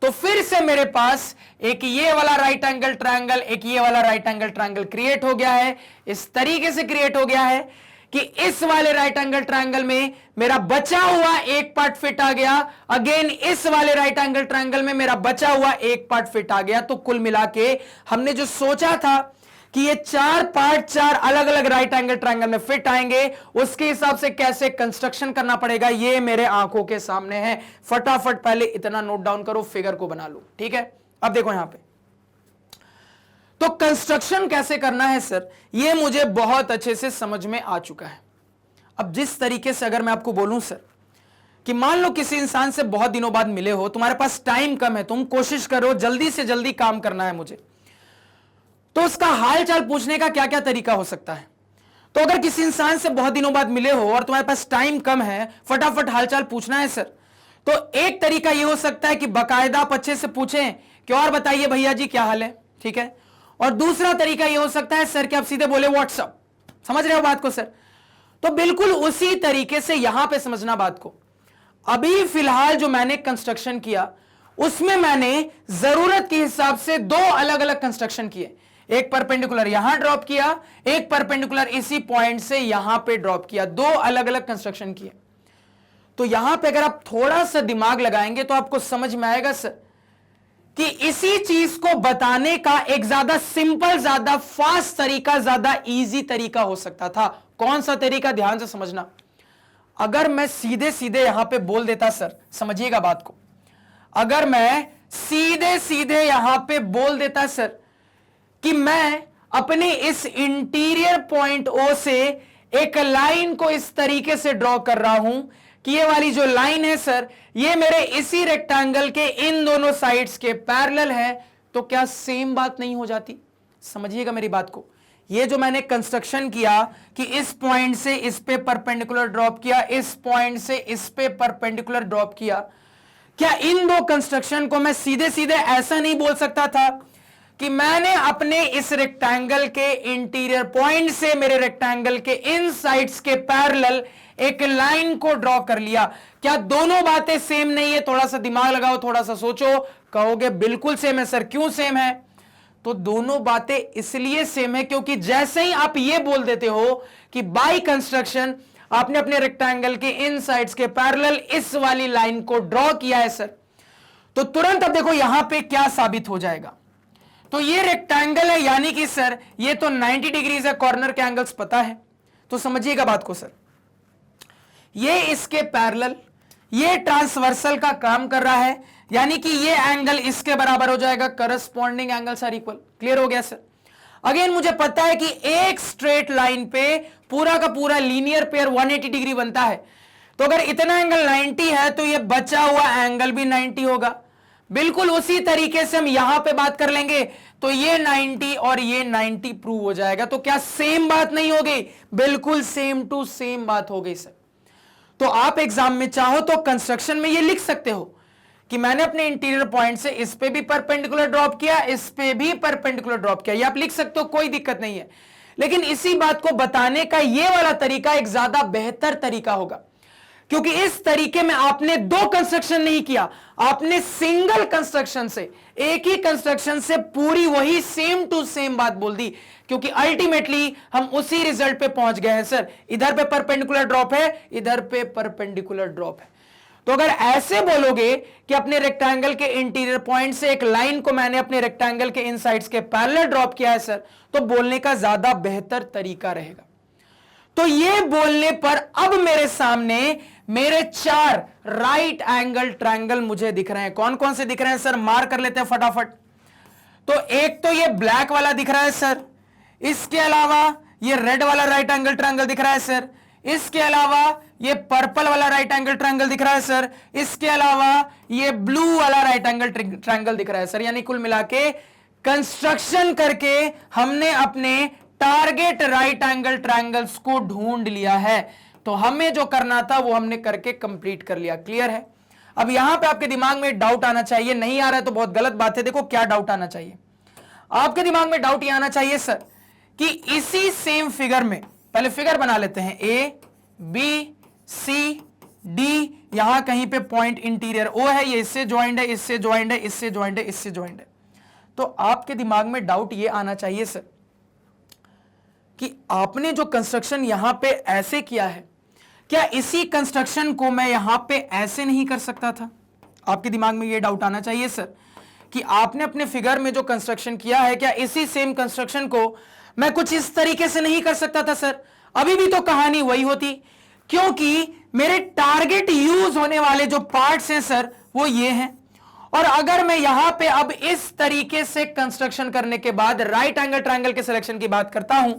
तो फिर से मेरे पास एक ये वाला राइट एंगल ट्रायंगल, एक ये वाला राइट एंगल ट्रायंगल क्रिएट हो गया है। इस तरीके से क्रिएट हो गया है कि इस वाले राइट एंगल ट्रायंगल में मेरा बचा हुआ एक पार्ट फिट आ गया, अगेन इस वाले राइट एंगल ट्रायंगल में मेरा बचा हुआ एक पार्ट फिट आ गया। तो कुल मिला के हमने जो सोचा था कि ये चार पार्ट चार अलग अलग राइट एंगल ट्रायंगल में फिट आएंगे, उसके हिसाब से कैसे कंस्ट्रक्शन करना पड़ेगा ये मेरे आंखों के सामने है। फटाफट पहले इतना नोट डाउन करो, फिगर को बना लो, ठीक है। अब देखो यहां पे तो कंस्ट्रक्शन कैसे करना है सर, ये मुझे बहुत अच्छे से समझ में आ चुका है। अब जिस तरीके से अगर मैं आपको बोलूं सर कि मान लो किसी इंसान से बहुत दिनों बाद मिले हो, तुम्हारे पास टाइम कम है, तुम कोशिश करो जल्दी से जल्दी काम करना है मुझे, तो उसका हाल चाल पूछने का क्या क्या तरीका हो सकता है। तो अगर किसी इंसान से बहुत दिनों बाद मिले हो और तुम्हारे पास टाइम कम है, फटाफट हालचाल पूछना है सर, तो एक तरीका यह हो सकता है कि बाकायदा आप अच्छे से पूछें कि और बताइए भैया जी क्या हाल है, ठीक है। और दूसरा तरीका यह हो सकता है सर कि आप सीधे बोले व्हाट्सअप। समझ रहे हो बात को सर? तो बिल्कुल उसी तरीके से यहां पे समझना बात को। अभी फिलहाल जो मैंने कंस्ट्रक्शन किया उसमें मैंने जरूरत के हिसाब से दो अलग अलग कंस्ट्रक्शन किए। एक परपेंडिकुलर यहां ड्रॉप किया, एक परपेंडिकुलर इसी पॉइंट से यहां पे ड्रॉप किया, दो अलग अलग कंस्ट्रक्शन किए। तो यहां पे अगर आप थोड़ा सा दिमाग लगाएंगे तो आपको समझ में आएगा सर कि इसी चीज को बताने का एक ज्यादा सिंपल, ज्यादा फास्ट तरीका, ज्यादा इजी तरीका हो सकता था। कौन सा तरीका, ध्यान से समझना। अगर मैं सीधे सीधे यहां पे बोल देता सर, समझिएगा बात को, अगर मैं सीधे सीधे यहां पे बोल देता सर कि मैं अपने इस इंटीरियर पॉइंट ओ से एक लाइन को इस तरीके से ड्रॉ कर रहा हूं कि ये वाली जो लाइन है सर, ये मेरे इसी रेक्टेंगल के इन दोनों साइड्स के पैरेलल है, तो क्या सेम बात नहीं हो जाती? समझिएगा मेरी बात को। ये जो मैंने कंस्ट्रक्शन किया कि इस पॉइंट से इस पे परपेंडिकुलर ड्रॉप किया, इस पॉइंट से इस पे परपेंडिकुलर ड्रॉप किया, क्या इन दो कंस्ट्रक्शन को मैं सीधे सीधे ऐसा नहीं बोल सकता था कि मैंने अपने इस रेक्टेंगल के इंटीरियर पॉइंट से मेरे रेक्टेंगल के इन साइड्स के पैरेलल एक लाइन को ड्रॉ कर लिया? क्या दोनों बातें सेम नहीं है? थोड़ा सा दिमाग लगाओ, थोड़ा सा सोचो। कहोगे बिल्कुल सेम है सर। क्यों सेम है? तो दोनों बातें इसलिए सेम है क्योंकि जैसे ही आप ये बोल देते हो कि बाय कंस्ट्रक्शन आपने अपने रेक्टेंगल के इन साइड्स के पैरेलल इस वाली लाइन को ड्रॉ किया है सर, तो तुरंत अब देखो यहां पे क्या साबित हो जाएगा। तो ये रेक्टेंगल है, यानी कि सर ये तो 90 डिग्रीज है, कॉर्नर के एंगल्स पता है, तो समझिएगा बात को सर, ये इसके पैरेलल, ये ट्रांसवर्सल का काम कर रहा है, यानी कि ये एंगल इसके बराबर हो जाएगा, corresponding angles are equal. Clear हो गया सर? अगेन मुझे पता है कि एक स्ट्रेट लाइन पे पूरा का पूरा लीनियर पेयर 180 डिग्री बनता है, तो अगर इतना एंगल 90 है तो ये बचा हुआ एंगल भी 90 होगा। बिल्कुल उसी तरीके से हम यहां पे बात कर लेंगे, तो ये 90 और ये 90 प्रूव हो जाएगा। तो क्या सेम बात नहीं हो गई? बिल्कुल सेम टू सेम बात हो गई सर। तो आप एग्जाम में चाहो तो कंस्ट्रक्शन में ये लिख सकते हो कि मैंने अपने इंटीरियर पॉइंट से इस पे भी परपेंडिकुलर ड्रॉप किया, इस पे भी परपेंडिकुलर ड्रॉप किया, ये आप लिख सकते हो, कोई दिक्कत नहीं है। लेकिन इसी बात को बताने का ये वाला तरीका एक ज्यादा बेहतर तरीका होगा, क्योंकि इस तरीके में आपने दो कंस्ट्रक्शन नहीं किया, आपने सिंगल कंस्ट्रक्शन से, एक ही कंस्ट्रक्शन से पूरी वही सेम टू सेम बात बोल दी, क्योंकि अल्टीमेटली हम उसी रिजल्ट पे पहुंच गए हैं सर। इधर पे परपेंडिकुलर ड्रॉप है, इधर पे परपेंडिकुलर ड्रॉप है। तो अगर ऐसे बोलोगे कि अपने रेक्टेंगल के इंटीरियर पॉइंट से एक लाइन को मैंने अपने रेक्टेंगल के इन साइड्स के पैरेलल ड्रॉप किया है सर, तो बोलने का ज्यादा बेहतर तरीका रहेगा। तो ये बोलने पर अब मेरे सामने मेरे 4 राइट एंगल ट्रायंगल मुझे दिख रहे हैं। कौन कौन से दिख रहे हैं सर? मार्क कर लेते हैं फटाफट। तो एक तो ये ब्लैक वाला दिख रहा है सर, इसके अलावा ये रेड वाला राइट एंगल ट्रायंगल दिख रहा है सर, इसके अलावा ये पर्पल वाला राइट एंगल ट्रायंगल दिख रहा है सर, इसके अलावा ये ब्लू वाला राइट एंगल ट्रायंगल दिख रहा है सर। यानी कुल मिला के कंस्ट्रक्शन करके हमने अपने टारगेट राइट एंगल ट्रायंगल्स को ढूंढ लिया है। तो हमें जो करना था वो हमने करके कंप्लीट कर लिया। क्लियर है? अब यहां पे आपके दिमाग में डाउट आना चाहिए, नहीं आ रहा है तो बहुत गलत बात है। देखो क्या डाउट आना चाहिए आपके दिमाग में, डाउट ये आना चाहिए सर कि इसी सेम फिगर में, पहले फिगर बना लेते हैं, ए बी सी डी, यहां कहीं पे पॉइंट इंटीरियर ओ है, ये इससे ज्वाइंट है, इससे ज्वाइंट है, इससे ज्वाइंट है, इससे ज्वाइंट है। तो आपके दिमाग में डाउट ये आना चाहिए सर कि आपने जो कंस्ट्रक्शन यहां पे ऐसे किया है, क्या इसी कंस्ट्रक्शन को मैं यहां पे ऐसे नहीं कर सकता था? आपके दिमाग में ये डाउट आना चाहिए सर कि आपने अपने फिगर में जो कंस्ट्रक्शन किया है, क्या इसी सेम कंस्ट्रक्शन को मैं कुछ इस तरीके से नहीं कर सकता था सर? अभी भी तो कहानी वही होती, क्योंकि मेरे टारगेट यूज होने वाले जो पार्ट्स हैं सर वो ये हैं। और अगर मैं यहां पे अब इस तरीके से कंस्ट्रक्शन करने के बाद राइट एंगल ट्रायंगल के सिलेक्शन की बात करता हूं,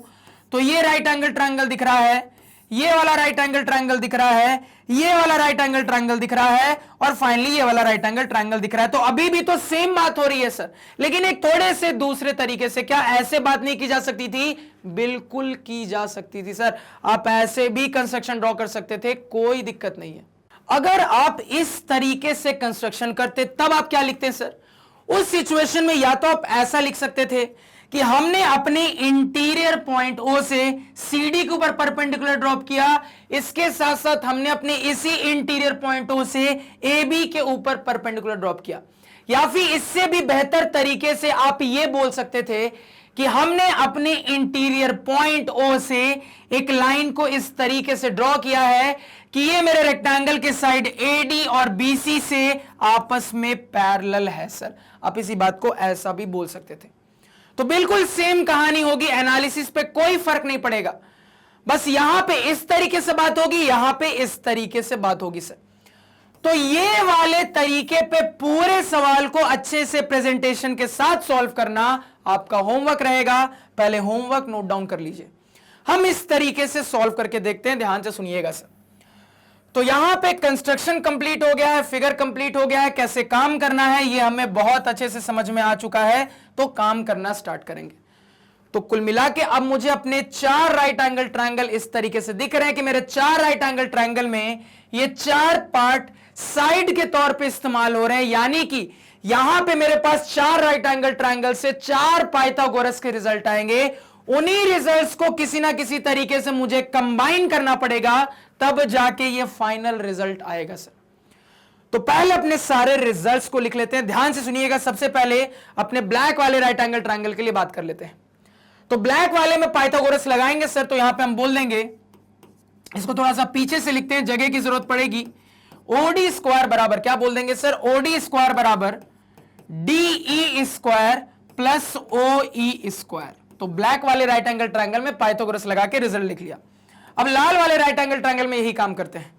तो ये राइट एंगल ट्रायंगल दिख रहा है, ये वाला राइट एंगल ट्रायंगल दिख रहा है, ये वाला राइट एंगल ट्रायंगल दिख रहा है, और फाइनली ये वाला राइट एंगल ट्रायंगल दिख रहा है। तो अभी भी तो सेम बात हो रही है सर, लेकिन एक थोड़े से दूसरे तरीके से। क्या ऐसे बात नहीं की जा सकती थी? बिल्कुल की जा सकती थी सर। आप ऐसे भी कंस्ट्रक्शन ड्रॉ कर सकते थे, कोई दिक्कत नहीं है। अगर आप इस तरीके से कंस्ट्रक्शन करते तब आप क्या लिखते सर? उस सिचुएशन में या तो आप ऐसा लिख सकते थे कि हमने अपने इंटीरियर पॉइंट ओ से सीडी के ऊपर परपेंडिकुलर ड्रॉप किया, इसके साथ साथ हमने अपने इसी इंटीरियर पॉइंट ओ से ए बी के ऊपर परपेंडिकुलर ड्रॉप किया, या फिर इससे भी बेहतर तरीके से आप यह बोल सकते थे कि हमने अपने इंटीरियर पॉइंट ओ से एक लाइन को इस तरीके से ड्रॉ किया है कि ये मेरे रेक्टेंगल के साइड एडी और बीसी से आपस में पैरेलल है सर। आप इसी बात को ऐसा भी बोल सकते थे। तो बिल्कुल सेम कहानी होगी, एनालिसिस पे कोई फर्क नहीं पड़ेगा, बस यहां पे इस तरीके से बात होगी, यहां पे इस तरीके से बात होगी सर। तो ये वाले तरीके पे पूरे सवाल को अच्छे से प्रेजेंटेशन के साथ सॉल्व करना आपका होमवर्क रहेगा। पहले होमवर्क नोट डाउन कर लीजिए। हम इस तरीके से सॉल्व करके देखते हैं, ध्यान से सुनिएगा सर। तो यहां पे कंस्ट्रक्शन कंप्लीट हो गया है, फिगर कंप्लीट हो गया है, कैसे काम करना है ये हमें बहुत अच्छे से समझ में आ चुका है। तो काम करना स्टार्ट करेंगे। तो कुल मिला के अब मुझे अपने 4 राइट एंगल ट्रायंगल इस तरीके से दिख रहे हैं कि मेरे 4 राइट एंगल ट्रायंगल में ये 4 पार्ट साइड के तौर पे इस्तेमाल हो रहे हैं, यानी कि यहां पे मेरे पास 4 राइट एंगल ट्रायंगल से 4 पाइथागोरस के रिजल्ट आएंगे। उन्हीं रिजल्ट्स को किसी ना किसी तरीके से मुझे कंबाइन करना पड़ेगा, तब जाके ये फाइनल रिजल्ट आएगा सर। तो पहले अपने सारे रिजल्ट्स को लिख लेते हैं, ध्यान से सुनिएगा। सबसे पहले अपने ब्लैक वाले राइट एंगल ट्रायंगल के लिए बात कर लेते हैं। तो ब्लैक वाले में पाइथागोरस लगाएंगे सर, तो यहां पे हम बोल देंगे, इसको थोड़ा सा पीछे से लिखते हैं, जगह की जरूरत पड़ेगी। ओडी स्क्वायर बराबर क्या बोल देंगे सर, ओडी स्क्वायर बराबर डीई स्क्वायर प्लस ओई स्क्वायर। तो ब्लैक वाले राइट एंगल ट्रायंगल में पाइथागोरस लगा के रिजल्ट लिख लिया। अब लाल वाले राइट एंगल ट्रायंगल में यही काम करते हैं।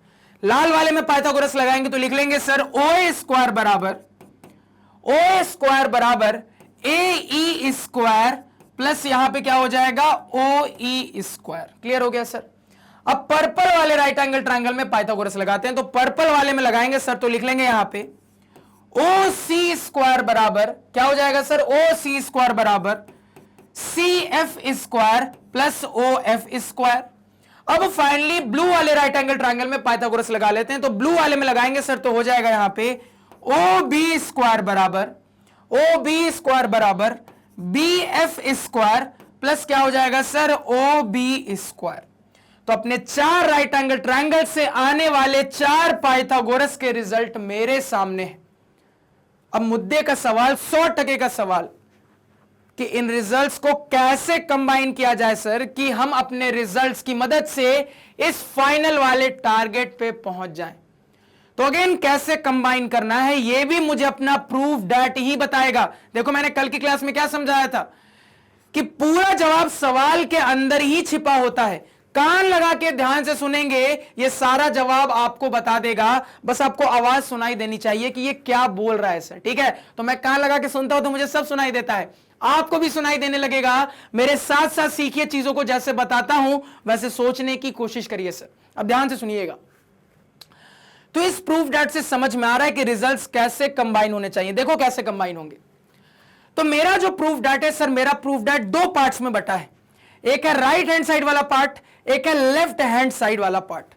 लाल वाले में पाइथागोरस लगाएंगे तो लिख लेंगे सर ओ स्क्वायर बराबर ए स्क्वायर प्लस यहां पे क्या हो जाएगा ओ ई स्क्वायर। क्लियर हो गया सर। अब पर्पल वाले राइट एंगल ट्रायंगल में पाइथागोरस लगाते हैं, तो पर्पल वाले में लगाएंगे सर, तो लिख लेंगे यहां पे ओ सी स्क्वायर बराबर क्या हो जाएगा सर, ओ सी स्क्वायर बराबर C F square plus O F square. अब फाइनली ब्लू वाले राइट एंगल ट्रायंगल में पाइथागोरस लगा लेते हैं, तो ब्लू वाले में लगाएंगे सर, तो हो जाएगा यहां पे ओ बी स्क्वायर बराबर बी एफ स्क्वायर प्लस क्या हो जाएगा सर, ओ बी स्क्वायर। तो अपने 4 राइट एंगल ट्रायंगल से आने वाले 4 पाइथागोरस के रिजल्ट मेरे सामने है। अब मुद्दे का सवाल, 100% का सवाल, कि इन रिजल्ट्स को कैसे कंबाइन किया जाए सर, कि हम अपने रिजल्ट्स की मदद से इस फाइनल वाले टारगेट पे पहुंच जाएं। तो अगेन कैसे कंबाइन करना है यह भी मुझे अपना प्रूफ डैट ही बताएगा। देखो मैंने कल की क्लास में क्या समझाया था कि पूरा जवाब सवाल के अंदर ही छिपा होता है। कान लगा के ध्यान से सुनेंगे, ये सारा जवाब आपको बता देगा, बस आपको आवाज सुनाई देनी चाहिए कि ये क्या बोल रहा है सर। ठीक है, तो मैं कान लगा के सुनता हूं तो मुझे सब सुनाई देता है, आपको भी सुनाई देने लगेगा। मेरे साथ साथ सीखिए, चीजों को जैसे बताता हूं वैसे सोचने की कोशिश करिए सर। अब ध्यान से सुनिएगा। तो इस प्रूफ डैट से समझ में आ रहा है कि रिजल्ट्स कैसे कंबाइन होने चाहिए। देखो कैसे कंबाइन होंगे। तो मेरा जो प्रूफ डैट है सर, मेरा प्रूफ डैट 2 पार्ट्स में बटा है। एक है राइट हैंड साइड वाला पार्ट, एक है लेफ्ट हैंड साइड वाला पार्ट।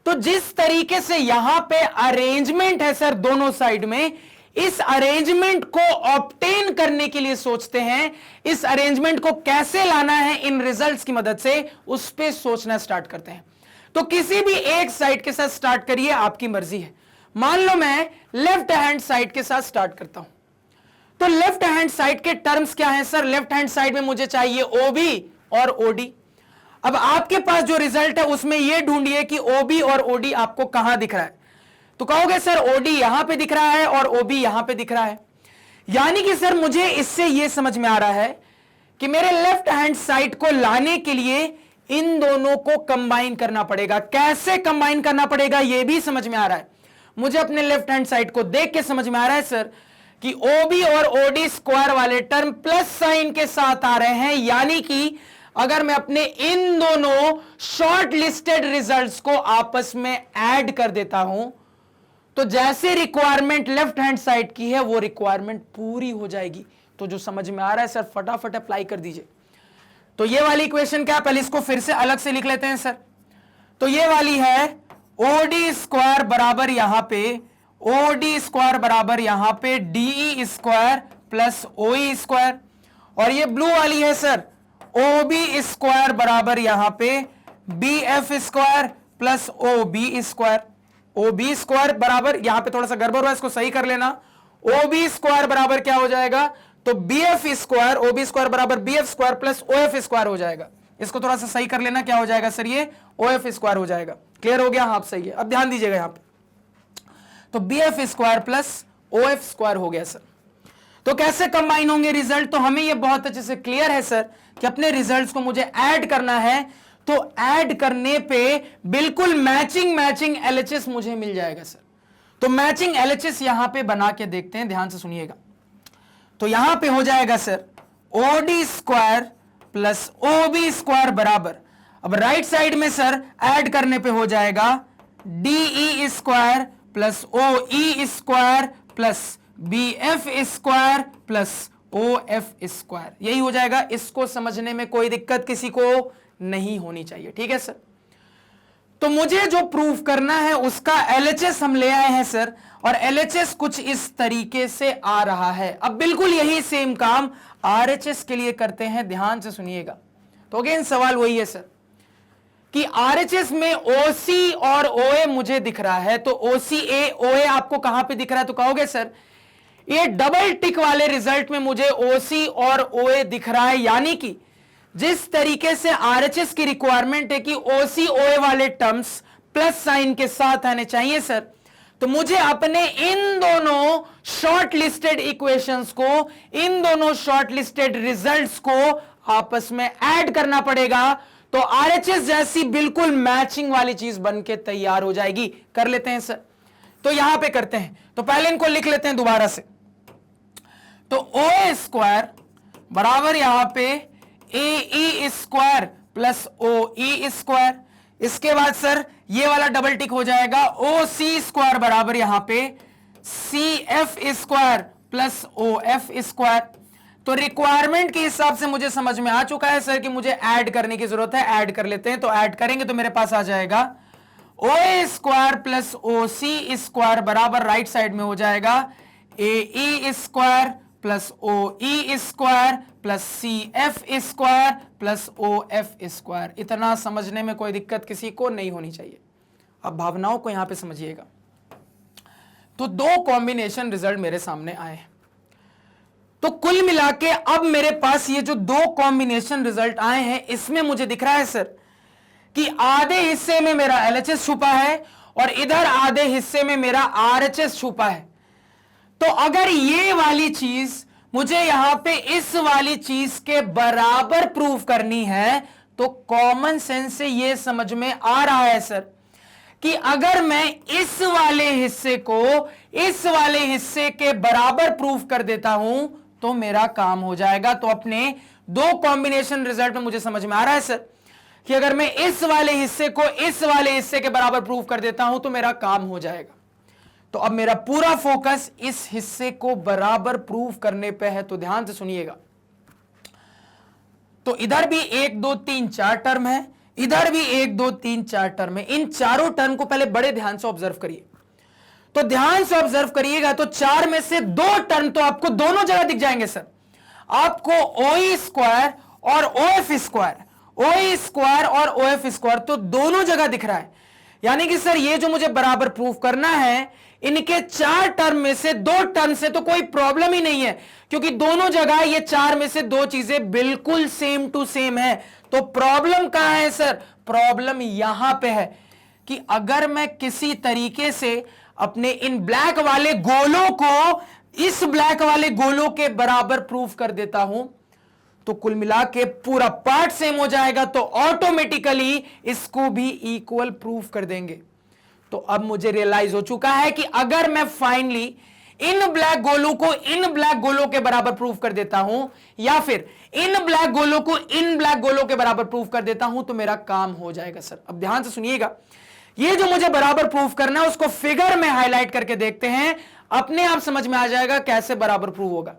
तो जिस तरीके से यहां पे अरेंजमेंट है सर दोनों साइड में, इस अरेंजमेंट को ऑब्टेन करने के लिए सोचते हैं, इस अरेंजमेंट को कैसे लाना है इन रिजल्ट्स की मदद से, उस पे सोचना स्टार्ट करते हैं। तो किसी भी एक साइड के साथ स्टार्ट करिए, आपकी मर्जी है। मान लो मैं लेफ्ट हैंड साइड के साथ स्टार्ट करता हूं। तो लेफ्ट हैंड साइड के टर्म्स क्या हैं सर, लेफ्ट हैंड साइड में मुझे चाहिए ओबी और ओडी। अब आपके पास जो रिजल्ट है उसमें यह ढूंढिए कि ओबी और ओडी आपको कहां दिख रहा है। तो कहोगे सर ओडी यहां पे दिख रहा है और ओबी यहां पे दिख रहा है, यानी कि सर मुझे इससे यह समझ में आ रहा है कि मेरे लेफ्ट हैंड साइड को लाने के लिए इन दोनों को कंबाइन करना पड़ेगा। कैसे कंबाइन करना पड़ेगा यह भी समझ में आ रहा है। मुझे अपने लेफ्ट हैंड साइड को देख के समझ में आ रहा है सर कि ओबी और ओडी स्क्वायर वाले टर्म प्लस साइन के साथ आ रहे हैं, यानी कि अगर मैं अपने इन दोनों शॉर्ट लिस्टेड रिजल्ट्स को आपस में ऐड कर देता हूं तो जैसे रिक्वायरमेंट लेफ्ट हैंड साइड की है वो रिक्वायरमेंट पूरी हो जाएगी। तो जो समझ में आ रहा है सर फटाफट अप्लाई कर दीजिए। तो ये वाली इक्वेशन क्या, पहले इसको फिर से अलग से लिख लेते हैं सर। तो ये वाली है ओडी स्क्वायर बराबर यहां पे ओडी स्क्वायर बराबर यहां पे डीई स्क्वायर प्लस ओई स्क्वायर, और ये ब्लू वाली है सर ओबी स्क्वायर बराबर यहां पे B F square plus O B square. O B square बराबर यहां पे थोड़ा सा गड़बड़ हुआ, इसको सही कर लेना। OB स्क्वायर बराबर क्या हो जाएगा, तो BF स्क्वायर, OB स्क्वायर बराबर BF square plus OF square हो जाएगा। इसको थोड़ा सा सही कर लेना, क्या हो जाएगा सर, ये OF स्क्वायर हो जाएगा। क्लियर हो गया, हाँ सही है। अब ध्यान दीजिएगा यहां पे, तो BF square plus OF square हो गया सर। तो कैसे कंबाइन होंगे रिजल्ट, तो हमें ये बहुत अच्छे से क्लियर है सर कि अपने रिजल्ट्स को मुझे ऐड करना है, तो ऐड करने पे बिल्कुल मैचिंग LHS मुझे मिल जाएगा सर। तो मैचिंग LHS यहां पे बना के देखते हैं, ध्यान से सुनिएगा। तो यहां पे हो जाएगा sir OD square plus OB square बराबर, अब राइट साइड में सर ऐड करने पे हो जाएगा DE square plus OE square plus BF square plus OF square, यही हो जाएगा। इसको समझने में कोई दिक्कत किसी को नहीं होनी चाहिए, ठीक है सर। तो मुझे जो प्रूफ करना है उसका LHS हम ले आए हैं सर, और LHS कुछ इस तरीके से आ रहा है। अब बिल्कुल यही सेम काम RHS के लिए करते हैं, ध्यान से सुनिएगा। तो अगेन सवाल वही है सर कि RHS में OC और OA मुझे दिख रहा है, तो OCA OA आपको कहां पे दिख रहा है, तो कहोगे सर ये डबल टिक वाले रिजल्ट में मुझे OC और OA दिख रहा है, यानी कि जिस तरीके से RHS की रिक्वायरमेंट है कि OC OA वाले टर्म्स प्लस साइन के साथ आने चाहिए सर, तो मुझे अपने इन दोनों शॉर्ट लिस्टेड इक्वेशंस को, इन दोनों शॉर्ट लिस्टेड रिजल्ट्स को आपस में ऐड करना पड़ेगा। तो RHS जैसी बिल्कुल मैचिंग वाली चीज बन के तैयार हो जाएगी। कर लेते हैं सर, तो यहां पे करते हैं। तो पहले इनको लिख लेते हैं दोबारा से। तो OA स्क्वायर बराबर यहां पे AE square plus OE square, इसके बाद सर ये वाला डबल टिक हो जाएगा OC स्क्वायर बराबर यहां पे CF square plus OF square. तो रिक्वायरमेंट के हिसाब से मुझे समझ में आ चुका है सर कि मुझे ऐड करने की जरूरत है, ऐड कर लेते हैं। तो ऐड करेंगे तो मेरे पास आ जाएगा OA square plus OC square बराबर राइट साइड में हो जाएगा AE square plus OE square plus CF square plus OF square. इतना समझने में कोई दिक्कत किसी को नहीं होनी चाहिए। अब भावनाओं को यहां पे समझिएगा। तो दो कॉम्बिनेशन रिजल्ट मेरे सामने आए, तो कुल मिला के अब मेरे पास ये जो दो कॉम्बिनेशन रिजल्ट आए हैं, इसमें मुझे दिख रहा है सर कि आधे हिस्से में मेरा LHS छुपा है और इधर आधे हिस्से में मेरा RHS छुपा है। तो अगर ये वाली चीज मुझे यहां पे इस वाली चीज के बराबर प्रूव करनी है, तो कॉमन सेंस से ये समझ में आ रहा है सर कि अगर मैं इस वाले हिस्से को इस वाले हिस्से के बराबर प्रूव कर देता हूं तो मेरा काम हो जाएगा। तो अपने दो कॉम्बिनेशन रिजल्ट में मुझे समझ में आ रहा है सर कि अगर मैं इस वाले हिस्से को इस वाले हिस्से के बराबर प्रूव कर देता हूं तो मेरा काम हो जाएगा। तो अब मेरा पूरा फोकस इस हिस्से को बराबर प्रूव करने पे है। तो ध्यान से सुनिएगा। तो इधर भी 1 2 3 4 टर्म है, इधर भी 1 2 3 4 टर्म है। इन चारों टर्म को पहले बड़े ध्यान से ऑब्जर्व करिए। तो ध्यान से ऑब्जर्व करिएगा तो 4 में से 2 टर्म तो आपको दोनों जगह दिख जाएंगे सर। आपको OE स्क्वायर और OF स्क्वायर, OE स्क्वायर और OF स्क्वायर तो दोनों जगह दिख रहा है। यानी कि सर ये जो मुझे बराबर प्रूफ करना है, इनके 4 टर्म में से 2 टर्म से तो कोई प्रॉब्लम ही नहीं है, क्योंकि दोनों जगह ये 4 में से 2 चीजें बिल्कुल सेम टू सेम है। तो प्रॉब्लम कहां है सर? प्रॉब्लम यहां पे है कि अगर मैं किसी तरीके से अपने इन ब्लैक वाले गोलों को इस ब्लैक वाले गोलों के बराबर प्रूफ कर देता हूं तो कुल मिला के पूरा पार्ट सेम हो जाएगा, तो ऑटोमेटिकली इसको भी इक्वल प्रूफ कर देंगे। तो अब मुझे रियलाइज हो चुका है कि अगर मैं फाइनली इन ब्लैक गोलों को इन ब्लैक गोलों के बराबर प्रूफ कर देता हूं या फिर इन ब्लैक गोलों को इन ब्लैक गोलों के बराबर प्रूफ कर देता हूं तो मेरा काम हो जाएगा सर। अब ध्यान से सुनिएगा, ये जो मुझे बराबर प्रूफ करना है उसको फिगर में हाईलाइट करके देखते हैं, अपने आप समझ में आ जाएगा कैसे बराबर प्रूफ होगा।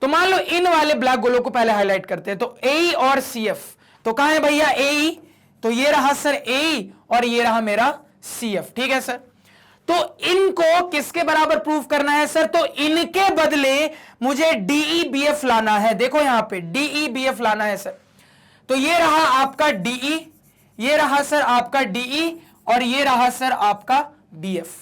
तो मान लो इन वाले ब्लैक गोलों को पहले हाईलाइट करते हैं। तो AE और CF, तो कहां है भैया AE? तो ये रहा सर AE और ये रहा मेरा CF, ठीक है सर। तो इनको किसके बराबर प्रूफ करना है सर? तो इनके बदले मुझे DE/BF लाना है। देखो यहां पे DE/BF लाना है सर। तो ये रहा आपका DE, ये रहा सर आपका DE और ये रहा सर आपका BF।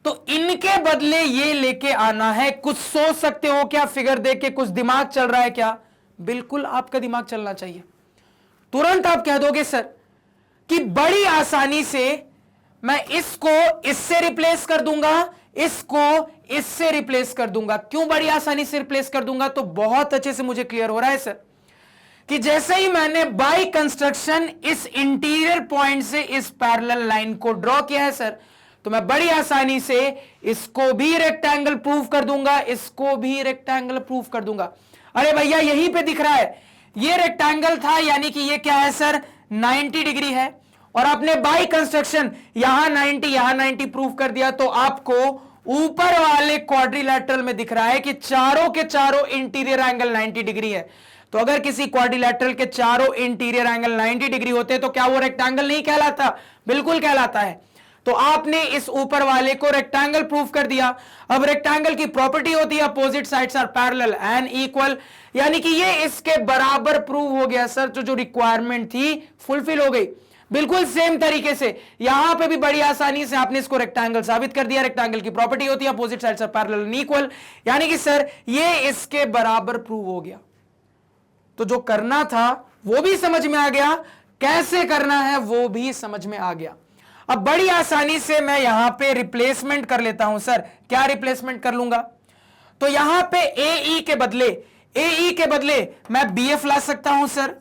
तो इनके बदले ये लेके आना है। कुछ सोच सकते हो क्या फिगर देख के? कुछ दिमाग चल रहा है क्या? बिल्कुल आपका दिमाग चलना चाहिए। तुरंत आप कह दोगे सर कि बड़ी आसानी से मैं इसको इससे रिप्लेस कर दूंगा, इसको इससे रिप्लेस कर दूंगा। क्यों बड़ी आसानी से रिप्लेस कर दूंगा? तो बहुत अच्छे से मुझे क्लियर हो रहा है सर कि जैसे ही मैंने बाय कंस्ट्रक्शन इस इंटीरियर पॉइंट से इस पैरेलल लाइन को ड्रॉ किया है सर, तो मैं बड़ी आसानी से इसको भी रेक्टेंगल प्रूफ कर दूंगा, इसको भी रेक्टेंगल प्रूफ कर दूंगा। अरे भैया यहीं पे दिख रहा है, ये रेक्टेंगल था, यानी कि ये क्या है सर? 90 डिग्री है। और आपने बाय कंस्ट्रक्शन यहां 90 यहां 90 प्रूफ कर दिया, तो आपको ऊपर वाले क्वाड्रिलैटरल में दिख रहा है कि चारों के चारों इंटीरियर एंगल 90 डिग्री है। तो अगर किसी क्वाड्रिलैटरल के चारों इंटीरियर एंगल 90 डिग्री होते तो क्या वो रेक्टेंगल नहीं कहलाता? बिल्कुल कहलाता है। तो आपने इस ऊपर वाले को रेक्टेंगल प्रूफ कर दिया। अब रेक्टेंगल की प्रॉपर्टी होती है opposite sides are parallel and equal, यानी कि ये इसके बराबर प्रूव हो गया सर। तो जो रिक्वायरमेंट थी फुलफिल हो गई। बिल्कुल सेम तरीके से यहां पे भी बड़ी आसानी से आपने इसको रेक्टेंगल साबित कर दिया। रेक्टेंगल की प्रॉपर्टी होती है opposite sides are parallel and equal, यानी कि सर ये इसके बराबर प्रूव हो गया। तो जो करना था वो भी समझ में आ गया, कैसे करना है वो भी समझ में आ गया। अब बड़ी आसानी से मैं यहां पे रिप्लेसमेंट कर लेता हूं सर। क्या रिप्लेसमेंट कर लूंगा? तो यहां पे AE के बदले मैं BF ला सकता हूं सर,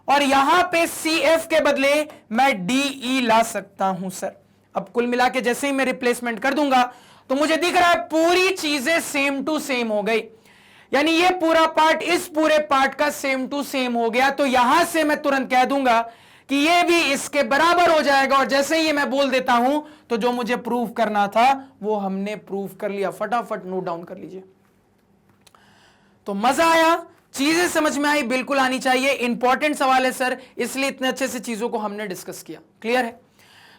और यहां पे CF के बदले मैं DE ला सकता हूं सर। अब कुल मिला के जैसे ही मैं रिप्लेसमेंट कर दूंगा तो मुझे दिख रहा है पूरी चीजें सेम टू सेम हो गई, यानी ये पूरा पार्ट इस पूरे पार्ट का सेम टू सेम हो गया। तो यहां से मैं तुरंत कह दूंगा कि ये भी इसके बराबर हो जाएगा, और जैसे ही ये मैं बोल देता हूं तो जो मुझे प्रूफ करना था वो हमने प्रूफ कर लिया। फटाफट नोट डाउन कर लीजिए। तो मजा आया, चीजें समझ में आई? बिल्कुल आनी चाहिए, इंपॉर्टेंट सवाल है सर, इसलिए इतने अच्छे से चीजों को हमने डिस्कस किया। क्लियर है?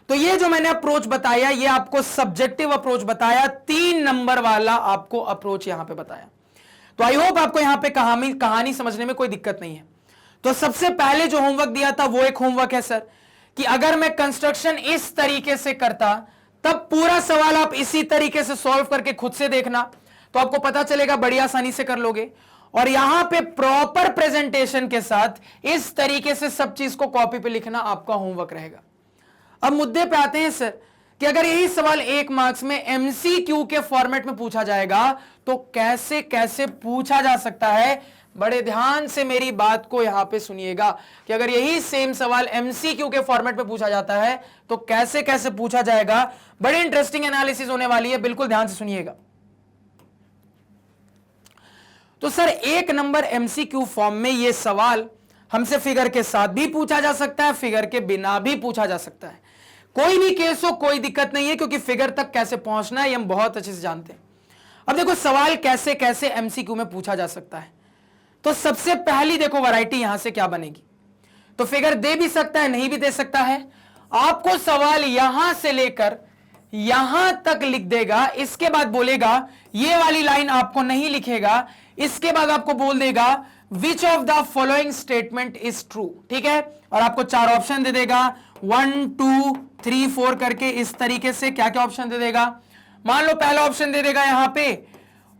तो ये जो मैंने अप्रोच बताया ये आपको सब्जेक्टिव अप्रोच बताया, 3 नंबर वाला आपको अप्रोच यहां पे बताया। तो आई होप आपको यहां पे कहानी समझने में कोई दिक्कत नहीं है। तो सबसे पहले जो होमवर्क दिया था वो एक होमवर्क है सर कि अगर मैं कंस्ट्रक्शन इस तरीके से करता तब पूरा सवाल आप इसी तरीके से सॉल्व करके खुद से देखना, तो आपको पता चलेगा, बड़ी आसानी से कर लोगे। और यहां पे प्रॉपर प्रेजेंटेशन के साथ इस तरीके से सब चीज को कॉपी पे लिखना आपका होमवर्क रहेगा। अब मुद्दे पे आते हैं सर कि अगर यही सवाल 1 मार्क्स में MCQ के फॉर्मेट में पूछा जाएगा तो कैसे कैसे पूछा जा सकता है। बड़े ध्यान से मेरी बात को यहां पे सुनिएगा कि अगर यही सेम सवाल MCQ के फॉर्मेट में पूछा जाता है तो कैसे कैसे पूछा जाएगा। बड़ी इंटरेस्टिंग एनालिसिस होने वाली है, बिल्कुल ध्यान से सुनिएगा। तो सर 1 नंबर MCQ फॉर्म में यह सवाल हमसे फिगर के साथ भी पूछा जा सकता है, फिगर के बिना भी पूछा जा सकता है। कोई भी केस हो कोई दिक्कत नहीं है, क्योंकि फिगर तक कैसे पहुंचना है ये हम बहुत अच्छे से जानते हैं। अब देखो सवाल कैसे कैसे MCQ में पूछा जा सकता है। तो सबसे पहली देखो वैरायटी यहां से क्या बनेगी। तो फिगर दे भी सकता है, नहीं भी दे सकता है। आपको सवाल यहां से लेकर यहां तक लिख देगा, इसके बाद बोलेगा, ये वाली लाइन आपको नहीं लिखेगा, इसके बाद आपको बोल देगा which of the following statement is true. ठीक है, और आपको 4 ऑप्शन दे देगा, 1 2 3 4 करके इस तरीके से क्या क्या ऑप्शन दे देगा। मान लो पहला ऑप्शन दे देगा यहां पे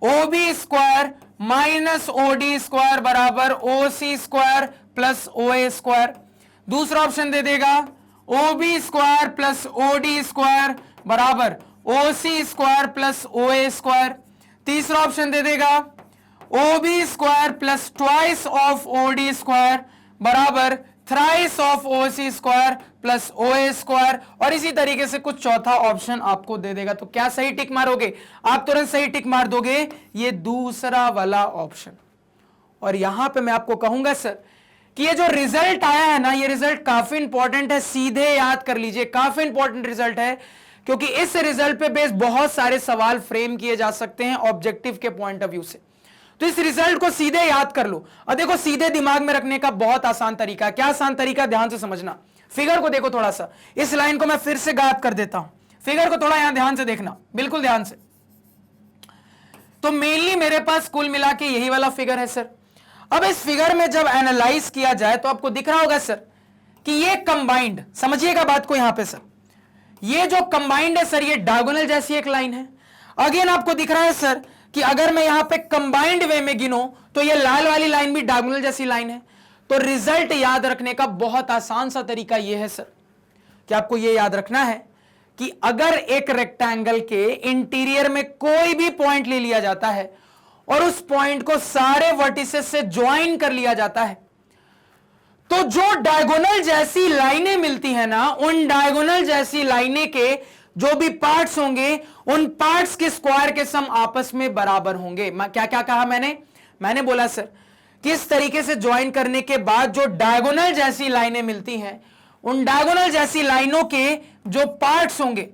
OB square minus OD square बराबर OC square plus OA square. दूसरा ऑप्शन दे देगा OB square plus OD square बराबर OC square plus OA square. तीसरा ऑप्शन दे देगा OB square plus twice of OD square बराबर thrice of OC square plus OA square, और इसी तरीके से कुछ चौथा ऑप्शन आपको दे देगा। तो क्या सही टिक मारोगे? आप तुरंत सही टिक मार दोगे, ये दूसरा वाला ऑप्शन। और यहां पे मैं आपको कहूंगा सर कि ये जो रिजल्ट आया है ना, ये रिजल्ट काफी इंपॉर्टेंट है, सीधे याद कर लीजिए, काफी इंपॉर्टेंट रिजल्ट है, क्योंकि इस रिजल्ट पे बेस बहुत सारे सवाल फ्रेम किए जा सकते हैं ऑब्जेक्टिव के पॉइंट ऑफ व्यू से। तो इस रिजल्ट को सीधे याद कर लो। और देखो सीधे दिमाग में रखने का बहुत आसान तरीका है। क्या आसान तरीका? ध्यान से समझना। फिगर को देखो थोड़ा सा, इस लाइन को मैं फिर से गायब कर देता हूं, फिगर को थोड़ा यहां ध्यान से देखना, बिल्कुल ध्यान से। तो मेनली मेरे पास कुल मिला के यही वाला फिगर है सर। अब इस फिगर में जब एनालाइज किया जाए तो आपको दिख रहा होगा सर कि ये कंबाइंड, समझिएगा बात को यहां पे सर, ये जो कंबाइंड है सर, ये डायगोनल जैसी एक लाइन है। अगेन आपको दिख रहा है सर कि अगर मैं यहां पे कंबाइंड वे में गिनूं तो ये लाल वाली लाइन भी डायगोनल जैसी लाइन है। तो रिजल्ट याद रखने का बहुत आसान सा तरीका ये है सर कि आपको ये याद रखना है कि अगर एक रेक्टेंगल के इंटीरियर में कोई भी पॉइंट ले लिया जाता है और उस पॉइंट को सारे वर्टिसेस से ज्वाइन कर लिया जाता है, तो जो डायगोनल जैसी लाइनें मिलती है ना, उन डायगोनल जैसी लाइनें के जो भी पार्ट्स होंगे, उन पार्ट्स के स्क्वायर के सम आपस में बराबर होंगे। क्या क्या कहा मैंने बोला सर कि इस तरीके से ज्वाइन करने के बाद जो डायगोनल जैसी लाइनें मिलती हैं, उन डायगोनल जैसी लाइनों के जो पार्ट्स होंगे,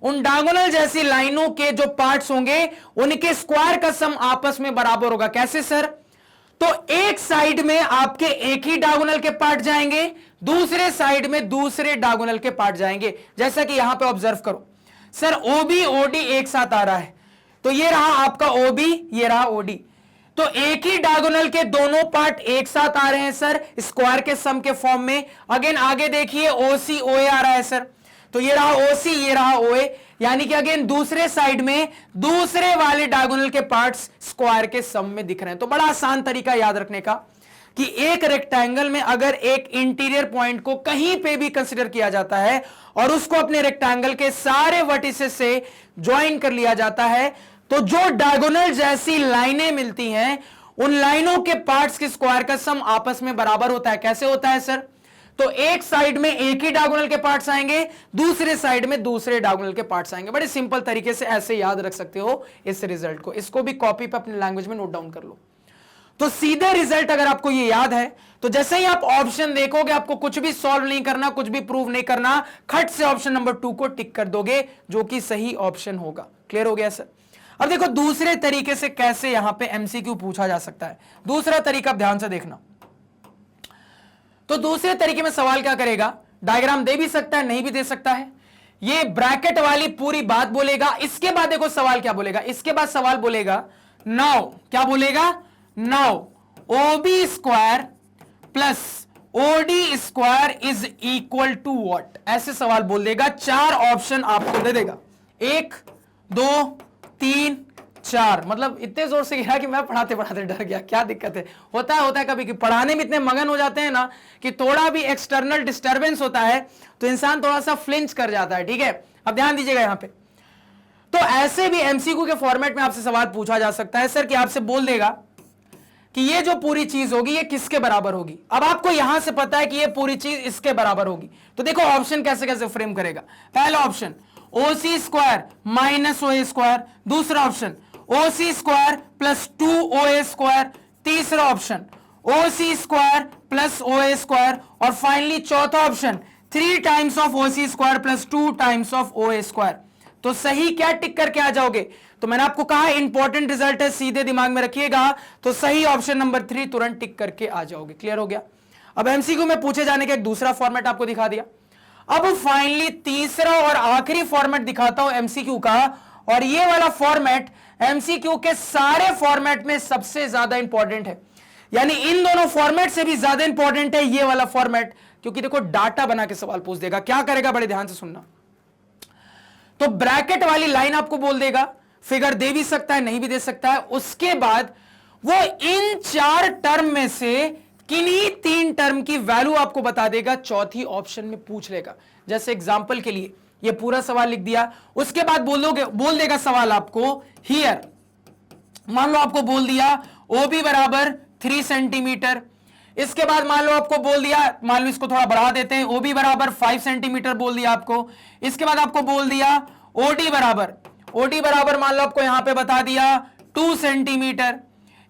उन डायगोनल जैसी लाइनों के जो पार्ट्स होंगे, उनके स्क्वायर का सम आपस में बराबर होगा। कैसे सर? तो एक साइड में आपके एक ही डायगोनल के पार्ट जाएंगे, दूसरे साइड में दूसरे डायगोनल के पार्ट जाएंगे। जैसा कि यहां पे ऑब्जर्व करो सर, ओबी ओडी एक साथ आ रहा है, तो ये रहा आपका ओबी, ये रहा ओडी। तो एक ही डायगोनल के दोनों पार्ट एक साथ आ रहे हैं सर, स्क्वायर के सम के फॉर्म में। अगेन आगे देखिए, ओसी ओए आ रहा है सर, तो ये रहा ओसी, ये रहा ओए, यानी कि अगेन दूसरे साइड में दूसरे वाले डायगोनल के पार्ट्स स्क्वायर के सम में दिख रहे हैं। तो बड़ा आसान तरीका याद रखने का कि एक रेक्टेंगल में अगर एक इंटीरियर पॉइंट को कहीं पे भी कंसीडर किया जाता है और उसको अपने रेक्टेंगल के सारे वर्टिसेस से ज्वाइन कर लिया जाता है, तो जो डायगोनल जैसी लाइनें मिलती हैं, उन लाइनों के पार्ट्स के स्क्वायर का सम आपस में बराबर होता है। कैसे होता है सर? तो एक साइड में एक ही डायगोनल के पार्ट्स आएंगे, दूसरे साइड में दूसरे डायगोनल के पार्ट्स आएंगे। बड़े सिंपल तरीके से ऐसे याद रख सकते हो इस रिजल्ट को। इसको भी कॉपी पे अपने लैंग्वेज में नोट डाउन कर लो। तो सीधे रिजल्ट अगर आपको ये याद है, तो जैसे ही आप ऑप्शन देखोगे, आपको कुछ भी सॉल्व नहीं करना, कुछ भी प्रूव नहीं करना, खट से ऑप्शन नंबर 2 को टिक कर दोगे, जो कि सही ऑप्शन होगा। क्लियर हो गया सर? अब देखो दूसरे तरीके से कैसे यहां पे एमसीक्यू पूछा जा सकता है। दूसरा तरीका ध्यान से देखना। तो दूसरे तरीके में सवाल क्या करेगा, डायग्राम दे भी सकता है, नहीं भी दे सकता है। ये ब्रैकेट वाली पूरी बात बोलेगा। इसके बाद देखो सवाल क्या बोलेगा, इसके बाद सवाल बोलेगा नाउ, क्या बोलेगा? Now O B square plus O D square is equal to what, ऐसे सवाल बोल देगा। 4 ऑप्शन आपको दे देगा, 1 2 3 4। मतलब इतने जोर से गिरा कि मैं पढ़ाते पढ़ाते डर गया। क्या दिक्कत है? होता है कभी कि पढ़ाने में इतने मगन हो जाते हैं ना कि थोड़ा भी एक्सटर्नल डिस्टर्बेंस होता है तो इंसान थोड़ा सा फ्लिंच कर जाता है। ठीक है, अब ध्यान दीजिएगा यहां पे। तो ऐसे भी एमसीक्यू के फॉर्मेट में आपसे सवाल पूछा जा सकता है सर, कि आपसे बोल देगा कि ये जो पूरी चीज होगी ये किसके बराबर होगी। अब आपको यहां से पता है कि ये पूरी चीज इसके बराबर होगी, तो देखो ऑप्शन कैसे कैसे फ्रेम करेगा। पहला ऑप्शन ओसी स्क्वायर माइनस ओए स्क्वायर, दूसरा ऑप्शन ओसी स्क्वायर प्लस 2OA स्क्वायर, तीसरा ऑप्शन ओसी स्क्वायर प्लस OA स्क्वायर, और फाइनली चौथा option 3 times of OC square plus 2 times of OA square. तो सही क्या टिक करके आ जाओगे? तो मैंने आपको कहा इंपॉर्टेंट रिजल्ट है, सीधे दिमाग में रखिएगा। तो सही ऑप्शन नंबर 3 तुरंत टिक करके आ जाओगे। क्लियर हो गया? अब एमसीक्यू में पूछे जाने का एक दूसरा फॉर्मेट आपको दिखा दिया। अब फाइनली तीसरा और आखिरी फॉर्मेट दिखाता हूं एमसीक्यू का, और ये वाला फॉर्मेट एमसीक्यू के सारे फॉर्मेट में सबसे ज्यादा इंपॉर्टेंट है। यानी इन दोनों फॉर्मेट से भी ज्यादा इंपॉर्टेंट है ये वाला फॉर्मेट, क्योंकि देखो डाटा बना के सवाल पूछ देगा। क्या करेगा, बड़े ध्यान से सुनना। तो ब्रैकेट वाली लाइन आपको बोल देगा, फिगर दे भी सकता है, नहीं भी दे सकता है। उसके बाद वो इन 4 टर्म में से किन्हीं 3 टर्म की वैल्यू आपको बता देगा, चौथी ऑप्शन में पूछ लेगा। जैसे एग्जांपल के लिए ये पूरा सवाल लिख दिया, उसके बाद बोल देगा सवाल आपको हियर, मान लो आपको बोल दिया ओबी बराबर 3 सेंटीमीटर। इसके बाद मान लो आपको बोल दिया, मान लो इसको थोड़ा बढ़ा देते हैं, ओबी बराबर 5 सेंटीमीटर बोल दिया आपको। इसके बाद आपको बोल दिया ओडी बराबर मान लो आपको यहां पे बता दिया 2 सेंटीमीटर।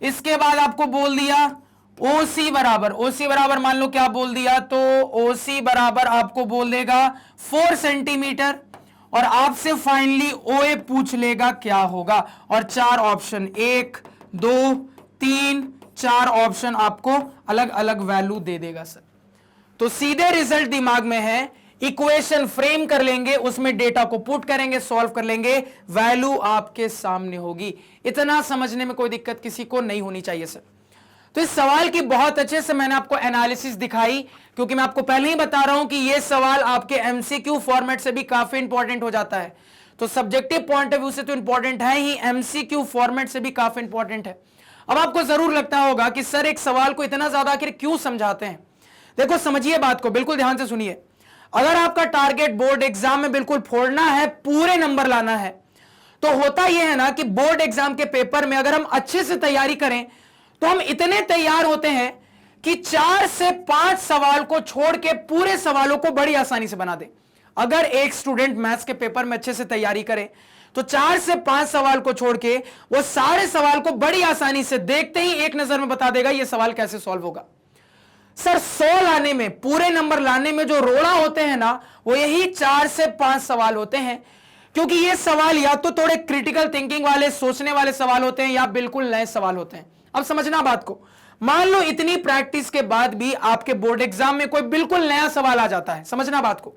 इसके बाद आपको बोल दिया ओसी बराबर मान लो क्या बोल दिया, तो ओसी बराबर आपको बोल देगा 4 सेंटीमीटर, और आपसे फाइनली ओए पूछ लेगा क्या होगा। और 4 ऑप्शन 1 2 3 4 ऑप्शन आपको अलग अलग वैल्यू दे देगा सर। तो सीधे रिजल्ट दिमाग में है, इक्वेशन फ्रेम कर लेंगे, उसमें डेटा को पुट करेंगे, सॉल्व कर लेंगे, वैल्यू आपके सामने होगी। इतना समझने में कोई दिक्कत किसी को नहीं होनी चाहिए सर। तो इस सवाल की बहुत अच्छे से मैंने आपको एनालिसिस दिखाई, क्योंकि मैं आपको पहले ही बता रहा हूं कि यह सवाल आपके एमसीक्यू फॉर्मेट से भी काफी इंपॉर्टेंट हो जाता है। तो सब्जेक्टिव पॉइंट ऑफ व्यू से तो इंपॉर्टेंट है ही, एमसीक्यू फॉर्मेट से भी काफी इंपॉर्टेंट है। अब आपको जरूर लगता होगा कि सर एक सवाल को इतना ज्यादा आखिर क्यों समझाते हैं। देखो समझिए बात को, बिल्कुल ध्यान से सुनिए। अगर आपका टारगेट बोर्ड एग्जाम में बिल्कुल फोड़ना है, पूरे नंबर लाना है, तो होता यह है ना कि बोर्ड एग्जाम के पेपर में अगर हम अच्छे से तैयारी करें तो हम इतने तैयार होते हैं कि 4 से 5 सवाल को छोड़ के पूरे सवालों को बड़ी आसानी से बना दे। अगर एक स्टूडेंट मैथ्स के पेपर में अच्छे से तैयारी करे तो 4 से 5 सवाल को छोड़ के वो सारे सवाल को बड़ी आसानी से देखते ही एक नजर में बता देगा ये सवाल कैसे सॉल्व होगा। सर 100 लाने में, पूरे नंबर लाने में जो रोड़ा होते हैं ना, वो यही 4 से 5 सवाल होते हैं, क्योंकि ये सवाल या तो थोड़े क्रिटिकल थिंकिंग वाले, सोचने वाले सवाल होते हैं, या बिल्कुल नए सवाल होते हैं। अब समझना बात को, मान लो इतनी प्रैक्टिस के बाद भी आपके बोर्ड एग्जाम में कोई बिल्कुल नया सवाल आ जाता है, समझना बात को।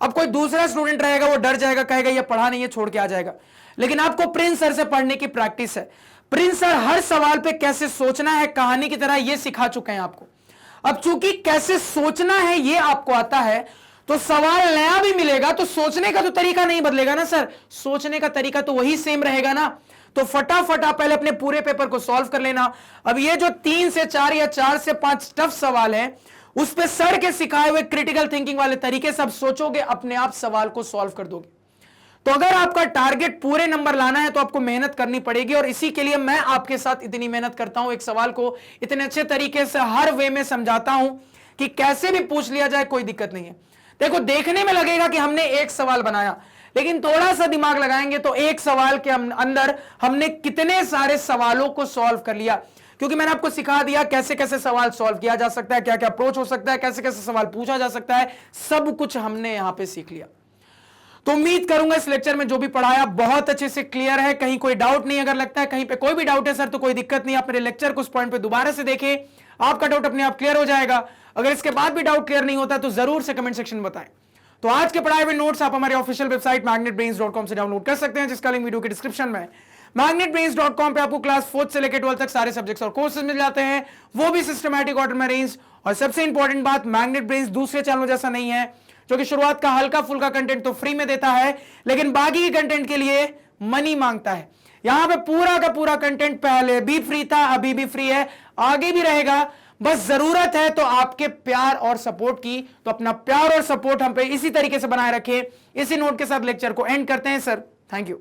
अब कोई दूसरा स्टूडेंट रहेगा, वो डर जाएगा, कहेगा ये पढ़ा नहीं है, छोड़ के आ जाएगा। लेकिन आपको प्रिंस सर से पढ़ने की प्रैक्टिस है। प्रिंस सर हर सवाल पे कैसे सोचना है, कहानी की तरह ये सिखा चुके हैं आपको। अब चूंकि कैसे सोचना है ये आपको आता है, तो सवाल नया भी मिलेगा तो सोचने का तो तरीका नहीं बदलेगा ना सर, सोचने का तरीका तो वही सेम रहेगा ना। तो फटाफट आप पहले अपने पूरे पेपर को सॉल्व कर लेना। अब ये जो 3 से 4 या 4 से 5 टफ सवाल हैं, उस पे सर के सिखाए हुए क्रिटिकल थिंकिंग वाले तरीके से आप सोचोगे, अपने आप सवाल को सॉल्व कर दोगे। तो अगर आपका टारगेट पूरे नंबर लाना है तो आपको मेहनत करनी पड़ेगी, और इसी के लिए मैं आपके साथ इतनी मेहनत करता हूं, एक सवाल को इतने अच्छे तरीके से हर वे में समझाता हूं कि कैसे भी पूछ लिया जाए कोई दिक्कत नहीं है। देखो देखने में लगेगा कि हमने एक सवाल बनाया, लेकिन थोड़ा सा दिमाग लगाएंगे तो एक सवाल के अंदर हमने कितने सारे सवालों को सॉल्व कर लिया, क्योंकि मैंने आपको सिखा दिया कैसे कैसे सवाल सॉल्व किया जा सकता है, क्या क्या अप्रोच हो सकता है, कैसे कैसे सवाल पूछा जा सकता है, सब कुछ हमने यहां पे सीख लिया। तो उम्मीद करूंगा इस लेक्चर में जो भी पढ़ाया बहुत अच्छे से क्लियर है, कहीं कोई डाउट नहीं। अगर लगता है कहीं पे कोई भी डाउट है सर तो कोई दिक्कत नहीं, आप मेरे लेक्चर को उस पॉइंट पे दोबारा से देखें, आपका डाउट अपने आप क्लियर हो जाएगा। अगर इसके बाद भी डाउट क्लियर नहीं होता तो जरूर से कमेंट सेक्शन में बताएं। तो आज के पढ़ाए हुए नोट्स आप हमारे ऑफिशियल वेबसाइट magnetbrains.com से डाउनलोड कर सकते हैं, जिसका लिंक वीडियो के डिस्क्रिप्शन में है। magnetbrains.com पे आपको क्लास 4 से लेकर 12 तक सारे सब्जेक्ट्स और कोर्सेज मिल जाते हैं, वो भी सिस्टमैटिक ऑर्डर में अरेंज। और सबसे इंपॉर्टेंट बात, मैग्नेट ब्रेन्स दूसरे चैनलों जैसा नहीं है, जो कि शुरुआत का हल्का फुल्का कंटेंट तो फ्री में देता है, लेकिन बाकी के कंटेंट के लिए मनी मांगता है। यहां पे पूरा का पूरा कंटेंट पहले भी फ्री था, अभी भी फ्री है, आगे भी रहेगा। बस जरूरत है तो आपके प्यार और सपोर्ट की। तो अपना प्यार और सपोर्ट हम पे इसी तरीके से बनाए रखें। इसी नोट के साथ लेक्चर को एंड करते हैं सर। Thank you.